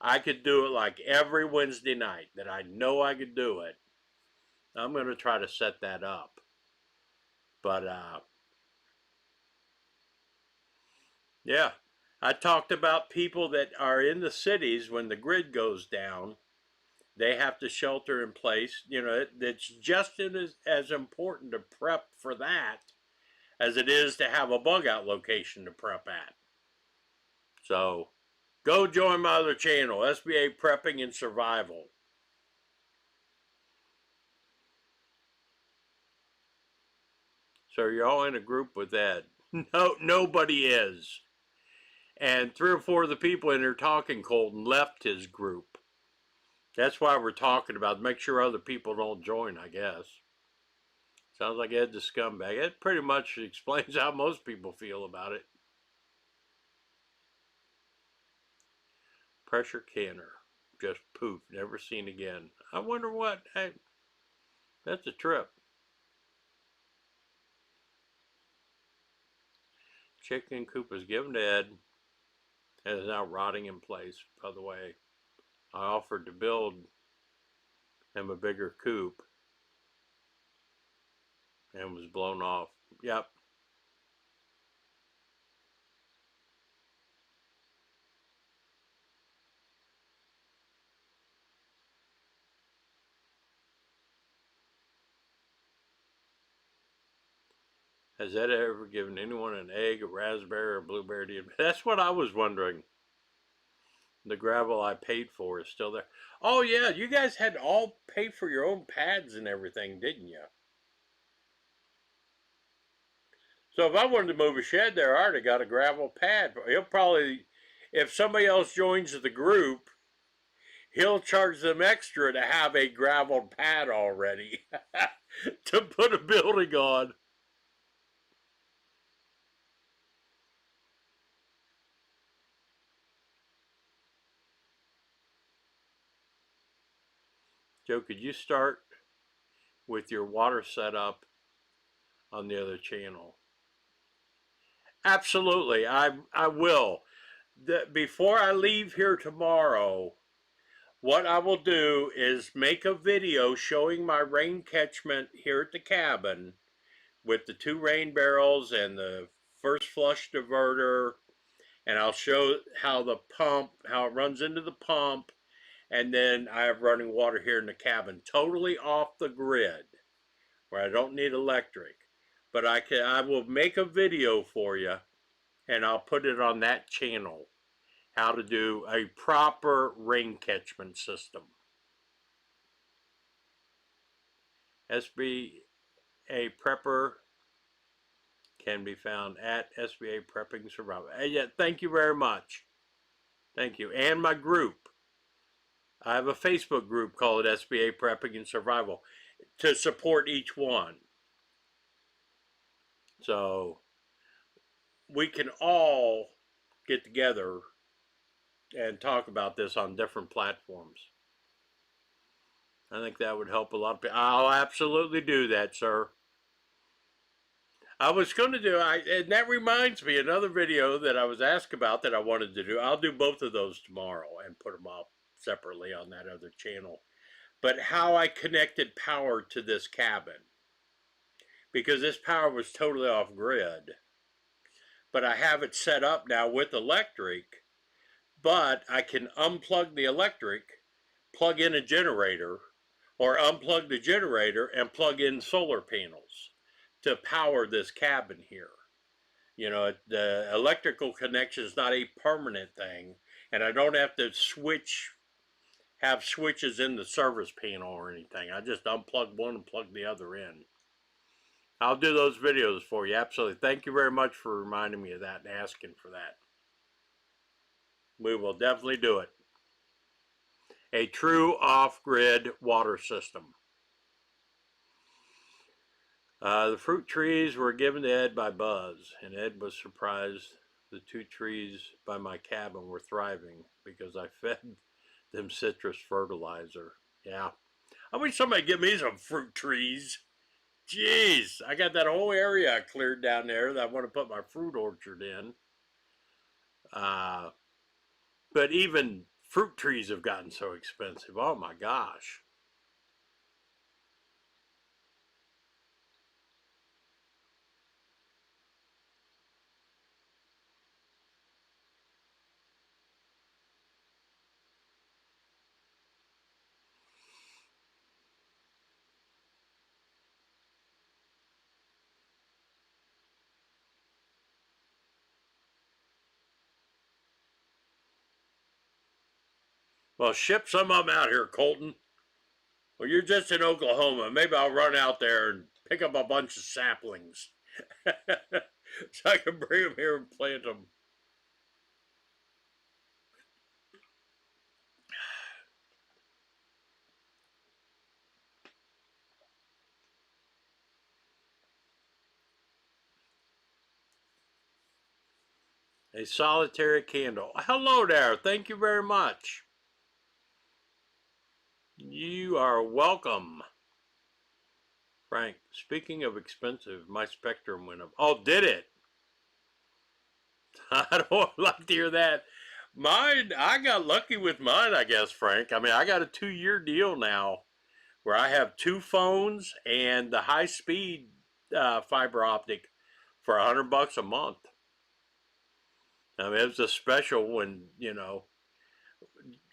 I could do it like every Wednesday night that I know I could do it. I'm going to try to set that up. But yeah, I talked about people that are in the cities when the grid goes down. They have to shelter in place. You know, it's just as important to prep for that as it is to have a bug out location to prep at. So go join my other channel, SBA Prepping and Survival. So you're all in a group with Ed. No, nobody is. And 3 or 4 of the people in there talking, Colton, left his group. That's why we're talking about, make sure other people don't join, I guess. Sounds like Ed's a scumbag. It pretty much explains how most people feel about it. Pressure canner. Just poof, never seen again. I wonder what, hey, that's a trip. Chicken coop was given to Ed and is now rotting in place. By the way, I offered to build him a bigger coop and was blown off. Yep. Has Ed ever given anyone an egg, a raspberry, or a blueberry? That's what I was wondering. The gravel I paid for is still there. Oh yeah, you guys had to all pay for your own pads and everything, didn't you? So if I wanted to move a shed there, I already got a gravel pad. He'll probably, if somebody else joins the group, he'll charge them extra to have a gravel pad already to put a building on. Joe, could you start with your water setup on the other channel? Absolutely, I will. Before I leave here tomorrow, what I will do is make a video showing my rain catchment here at the cabin with the 2 rain barrels and the first flush diverter, and I'll show how the pump, how it runs into the pump, and then I have running water here in the cabin, totally off the grid, where I don't need electric. But I will make a video for you, and I'll put it on that channel, how to do a proper rain catchment system. SBA Prepper can be found at SBA Prepping Survival. Yeah, thank you very much. Thank you. And my group. I have a Facebook group called SBA Prepping and Survival to support each one. So we can all get together and talk about this on different platforms. I think that would help a lot of people. I'll absolutely do that, sir. I was going to do, and that reminds me, another video that I was asked about that I wanted to do. I'll do both of those tomorrow and put them up separately on that other channel. But how I connected power to this cabin. Because this power was totally off grid. But I have it set up now with electric. But I can unplug the electric, plug in a generator, or unplug the generator and plug in solar panels to power this cabin here. You know, the electrical connection is not a permanent thing, and I don't have to have switches in the service panel or anything. I just unplug one and plug the other in. I'll do those videos for you, absolutely. Thank you very much for reminding me of that and asking for that. We will definitely do it. A true off-grid water system. The fruit trees were given to Ed by Buzz, and Ed was surprised the 2 trees by my cabin were thriving because I fed them citrus fertilizer. Yeah. I wish somebody give me some fruit trees. Jeez, I got that whole area I cleared down there that I want to put my fruit orchard in. But even Fruit trees have gotten so expensive. Oh my gosh. Well, ship some of them out here, Colton. Well, you're just in Oklahoma. Maybe I'll run out there and pick up a bunch of saplings so I can bring them here and plant them. A solitary candle. Hello there. Thank you very much. You are welcome. Frank, speaking of expensive, my Spectrum went up. Oh, did it? I don't like to hear that. Mine, I got lucky with mine, I guess, Frank. I mean, I got a 2-year deal now where I have 2 phones and the high speed fiber optic for $100 a month. I mean, it was a special when,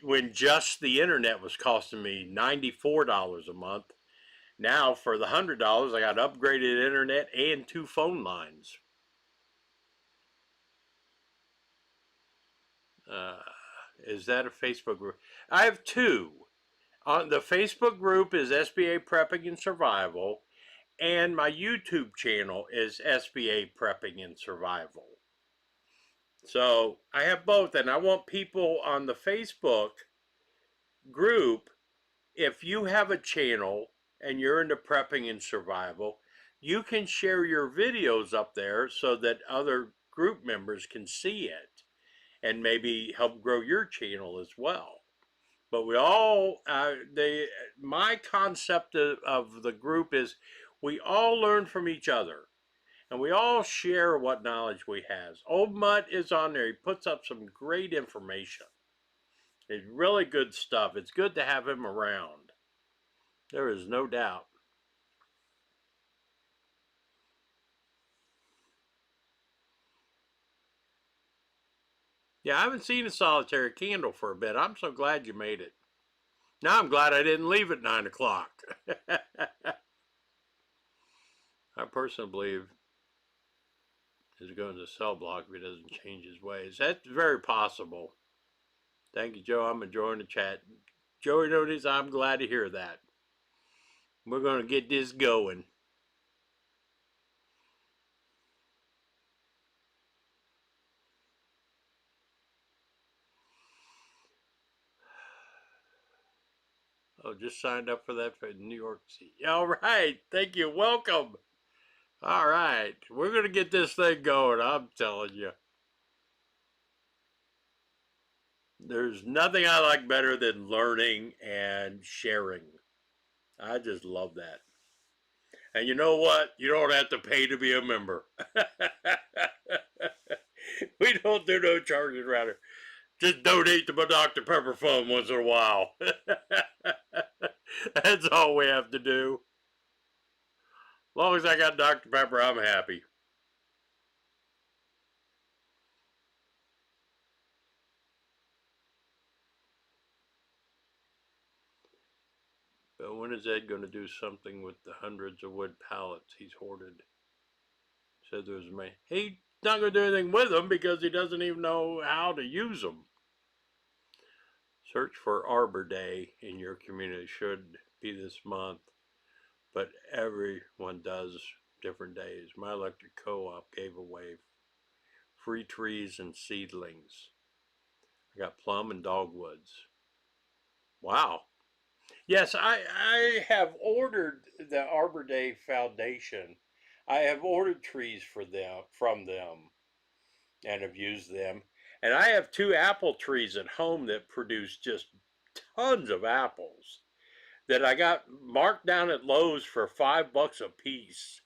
when just the internet was costing me $94 a month. Now for the $100, I got upgraded internet and 2 phone lines. Is that a Facebook group? I have 2. The Facebook group is SBA Prepping and Survival, and my YouTube channel is SBA Prepping and Survival. So I have both, and I want people on the Facebook group, if you have a channel and you're into prepping and survival, you can share your videos up there so that other group members can see it and maybe help grow your channel as well. But we all, my concept of the group is we all learn from each other. And we all share what knowledge we have. Old Mutt is on there. He puts up some great information. It's really good stuff. It's good to have him around. There is no doubt. Yeah, I haven't seen a solitary candle for a bit. I'm so glad you made it. Now I'm glad I didn't leave at 9 o'clock. I personally believe is going to cell block if he doesn't change his ways. That's very possible. Thank you, Joe. I'm enjoying the chat. Joey notice, I'm glad to hear that. We're going to get this going. Oh, just signed up for that for New York City. All right. Thank you. Welcome. All right. We're going to get this thing going. I'm telling you. There's nothing I like better than learning and sharing. I just love that. And you know what? You don't have to pay to be a member. We don't do no charges around here. Just donate to my Dr. Pepper Fund once in a while. That's all we have to do. As long as I got Dr. Pepper, I'm happy. But when is Ed going to do something with the hundreds of wood pallets he's hoarded? Said there's me. He's not going to do anything with them because he doesn't even know how to use them. Search for Arbor Day in your community. Should be this month, but everyone does different days. My electric co-op gave away free trees and seedlings. I got plum and dogwoods. Wow. Yes, I have ordered the Arbor Day Foundation. I have ordered trees for them from them and have used them. And I have 2 apple trees at home that produce just tons of apples that I got marked down at Lowe's for $5 a piece.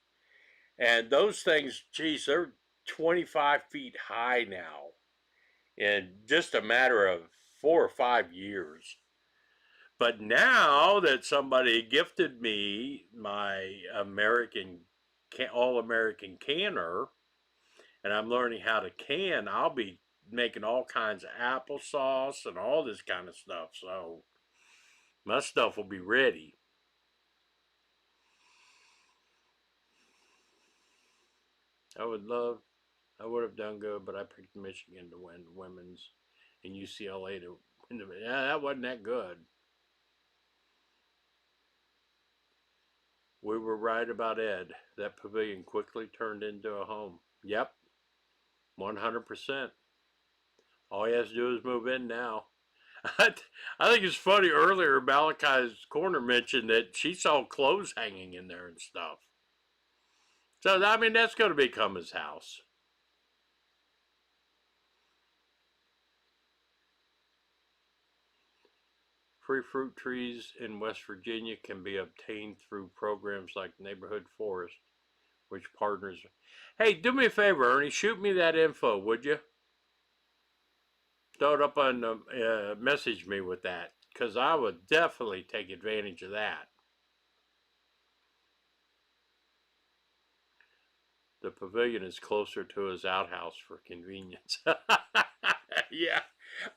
And those things, geez, they're 25 feet high now in just a matter of 4 or 5 years. But now that somebody gifted me my all-American canner, and I'm learning how to can, I'll be making all kinds of applesauce and all this kind of stuff. So my stuff will be ready. I would have done good, but I picked Michigan to win women's and UCLA to win. Yeah, that wasn't that good. We were right about Ed. That pavilion quickly turned into a home. Yep, 100%. All he has to do is move in now. I think it's funny. Earlier, Malachi's Corner mentioned that she saw clothes hanging in there and stuff. So, I mean, that's going to become his house. Free fruit trees in West Virginia can be obtained through programs like Neighborhood Forest, which partners. Hey, do me a favor, Ernie. Shoot me that info, would you? Throw it up on message me with that, because I would definitely take advantage of that. The pavilion is closer to his outhouse for convenience. Yeah,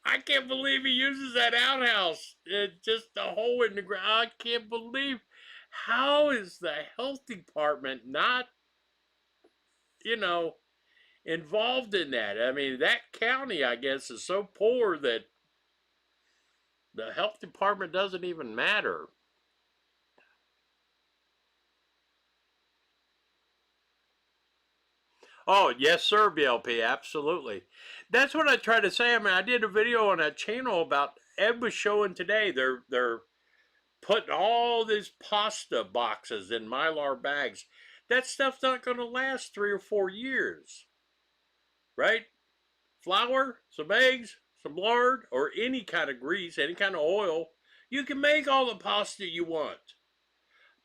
I can't believe he uses that outhouse. It's just a hole in the ground. I can't believe. How is the health department not, you know, involved in that? I mean, that county, I guess, is so poor that the health department doesn't even matter. Oh, yes, sir, BLP, absolutely. That's what I try to say. I mean, I did a video on that channel about Ed was showing today. They're putting all these pasta boxes in Mylar bags. That stuff's not going to last 3 or 4 years, right? Flour, some eggs, some lard, or any kind of grease, any kind of oil. You can make all the pasta you want.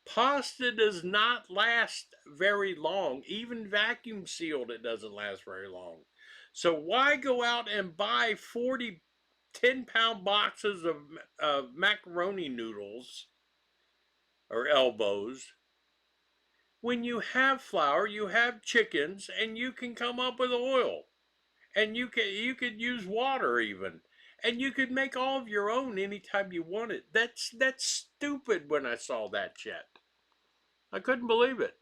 Pasta does not last very long. Even vacuum sealed, it doesn't last very long. So why go out and buy 40 10-pound boxes of macaroni noodles or elbows when you have flour, you have chickens, and you can come up with oil, and you could use water even, and you could make all of your own anytime you want it. That's stupid. When I saw that, Chet, I couldn't believe it.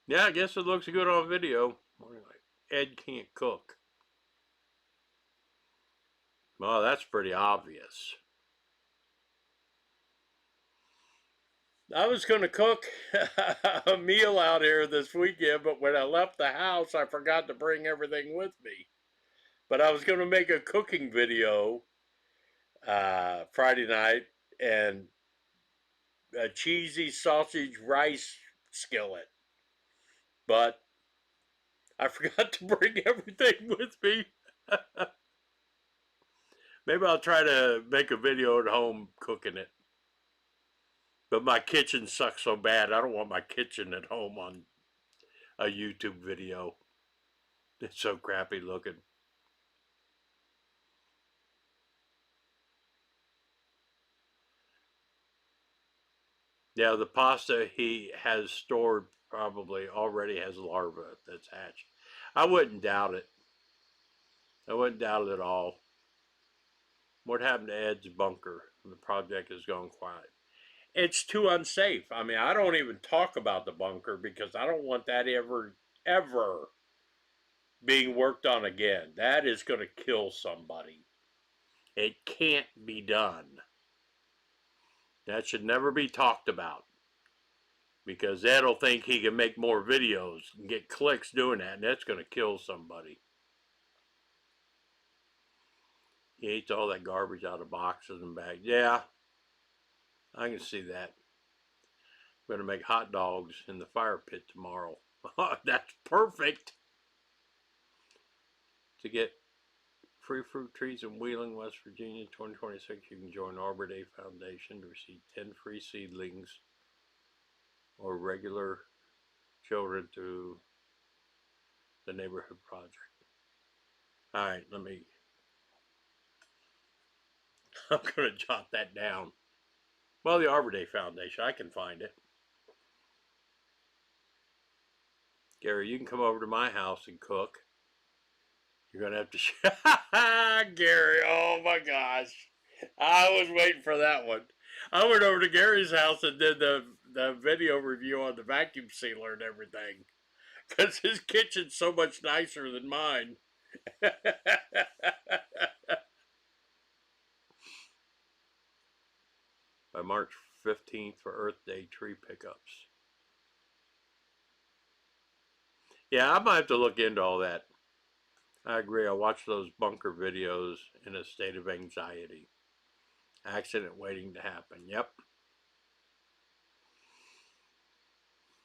Yeah, I guess it looks good on video. Ed can't cook. Well, that's pretty obvious. I was going to cook a meal out here this weekend, but when I left the house, I forgot to bring everything with me. But I was going to make a cooking video Friday night and a cheesy sausage rice skillet. But I forgot to bring everything with me. Maybe I'll try to make a video at home cooking it. But my kitchen sucks so bad, I don't want my kitchen at home on a YouTube video. It's so crappy looking. Yeah, the pasta he has stored probably already has larvae that's hatched. I wouldn't doubt it. I wouldn't doubt it at all. What happened to Ed's bunker? The project has gone quiet. It's too unsafe. I mean, I don't even talk about the bunker because I don't want that ever being worked on again. That is going to kill somebody. It can't be done. That should never be talked about because Ed will think he can make more videos and get clicks doing that, and that's going to kill somebody. He eats all that garbage out of boxes and bags. Yeah, I can see that. I'm going to make hot dogs in the fire pit tomorrow. That's perfect. To get free fruit trees in Wheeling, West Virginia, 2026, you can join Arbor Day Foundation to receive 10 free seedlings or regular children through the neighborhood project. All right, I'm going to jot that down. Well, the Arbor Day Foundation, I can find it. Gary, you can come over to my house and cook. You're going to have to... Gary, oh my gosh. I was waiting for that one. I went over to Gary's house and did the video review on the vacuum sealer and everything. Because his kitchen's so much nicer than mine. By March 15th for Earth Day tree pickups. Yeah, I might have to look into all that. I agree. I watched those bunker videos in a state of anxiety. Accident waiting to happen. Yep.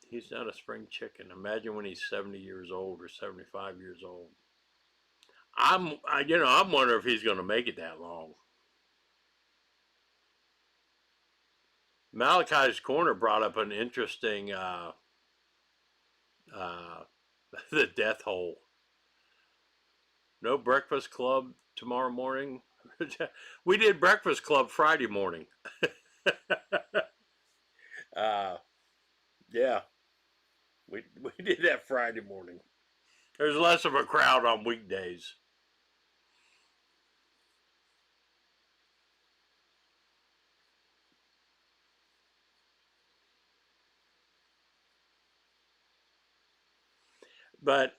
He's not a spring chicken. Imagine when he's 70 years old or 75 years old. I'm wondering if he's going to make it that long. Malachi's Corner brought up an interesting the death hole. No breakfast club tomorrow morning. We did breakfast club Friday morning. Yeah, we did that Friday morning. There's less of a crowd on weekdays. But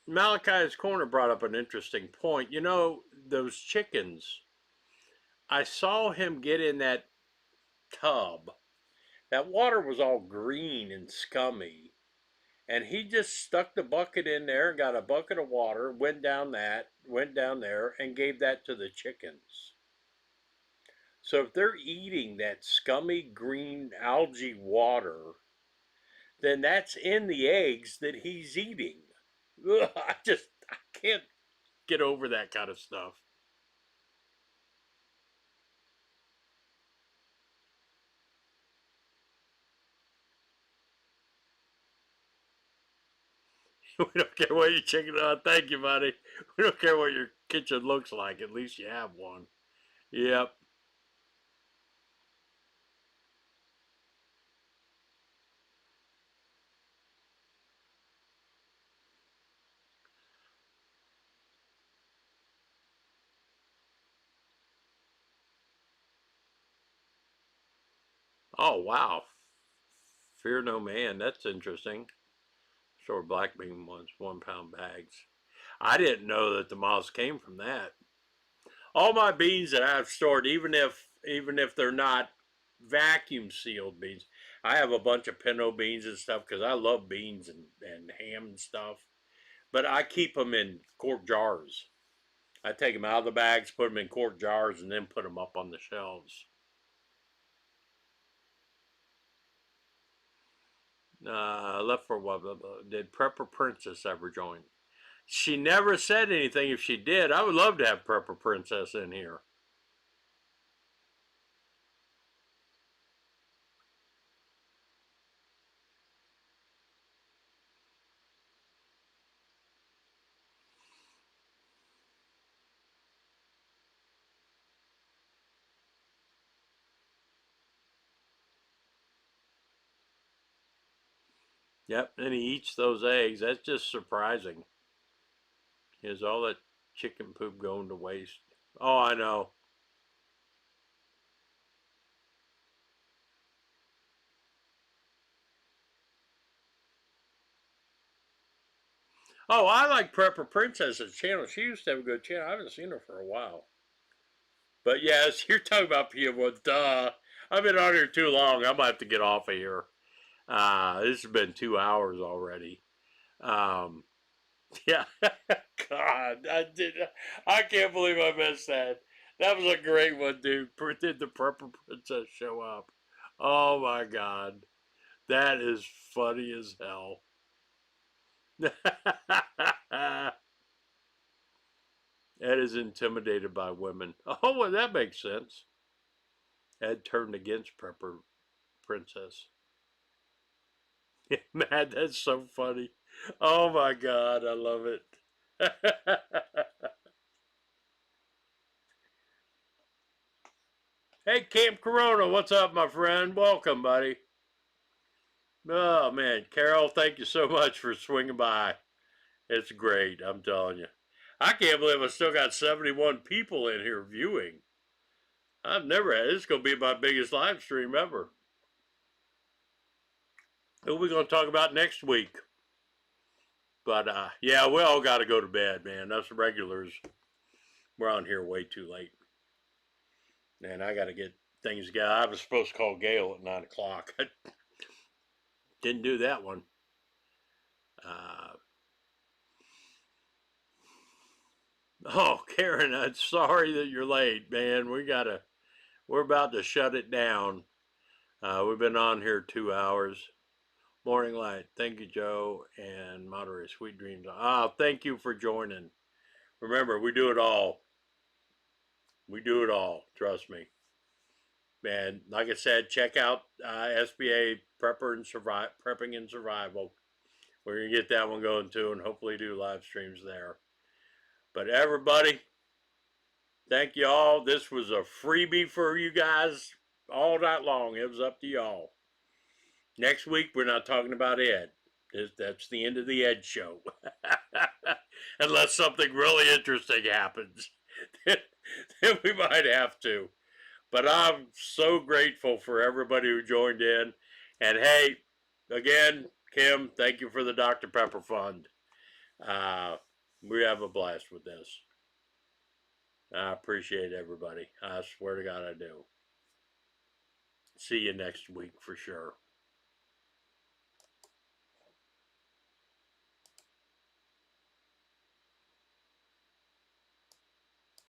Malachi's Corner brought up an interesting point. You know, those chickens, I saw him get in that tub. That water was all green and scummy. And he just stuck the bucket in there and got a bucket of water, went down there, and gave that to the chickens. So if they're eating that scummy green algae water, then that's in the eggs that he's eating. Ugh, I can't get over that kind of stuff. We don't care what your chicken. Thank you, buddy. We don't care what your kitchen looks like. At least you have one. Yep. Oh wow. Fear no man. That's interesting. Sure, black bean ones, 1 pound bags. I didn't know that the moths came from that. All my beans that I've stored, even if they're not vacuum sealed beans, I have a bunch of pinto beans and stuff because I love beans and ham and stuff. But I keep them in quart jars. I take them out of the bags, put them in quart jars, and then put them up on the shelves. Left for what? Did Prepper Princess ever join? She never said anything. If she did, I would love to have Prepper Princess in here. Yep, and he eats those eggs. That's just surprising. Is all that chicken poop going to waste? Oh, I know. Oh, I like Prepper Princess's channel. She used to have a good channel. I haven't seen her for a while. But yes, you're talking about people. Duh. I've been on here too long. I might have to get off of here. This has been 2 hours already. Um, yeah. God, I can't believe I missed that. That was a great one, dude. Did the Prepper Princess show up? Oh my God. That is funny as hell. Ed is intimidated by women. Oh, well, that makes sense. Ed turned against Prepper Princess. Man, that's so funny. Oh my God, I love it. Hey, Camp Corona, what's up, my friend? Welcome, buddy. Oh man, Carol, thank you so much for swinging by. It's great, I'm telling you. I can't believe I still got 71 people in here viewing. I've never had this. Is going to be my biggest live stream ever. Who are we going to talk about next week? But yeah, we all got to go to bed, man. Us regulars, we're on here way too late. And I got to get things together. I was supposed to call Gail at 9 o'clock. I didn't do that one. Oh, Karen, I'm sorry that you're late, man. We're about to shut it down. We've been on here 2 hours. Morning light. Thank you, Joe, and moderate sweet dreams. Thank you for joining. Remember, we do it all. We do it all. Trust me. And like I said, check out SBA Prepping and Survival. We're gonna get that one going too, and hopefully do live streams there. But everybody, thank you all. This was a freebie for you guys all night long. It was up to y'all. Next week, we're not talking about Ed. That's the end of the Ed show. Unless something really interesting happens, then we might have to. But I'm so grateful for everybody who joined in. And hey, again, Kim, thank you for the Dr. Pepper Fund. We have a blast with this. I appreciate everybody. I swear to God I do. See you next week for sure.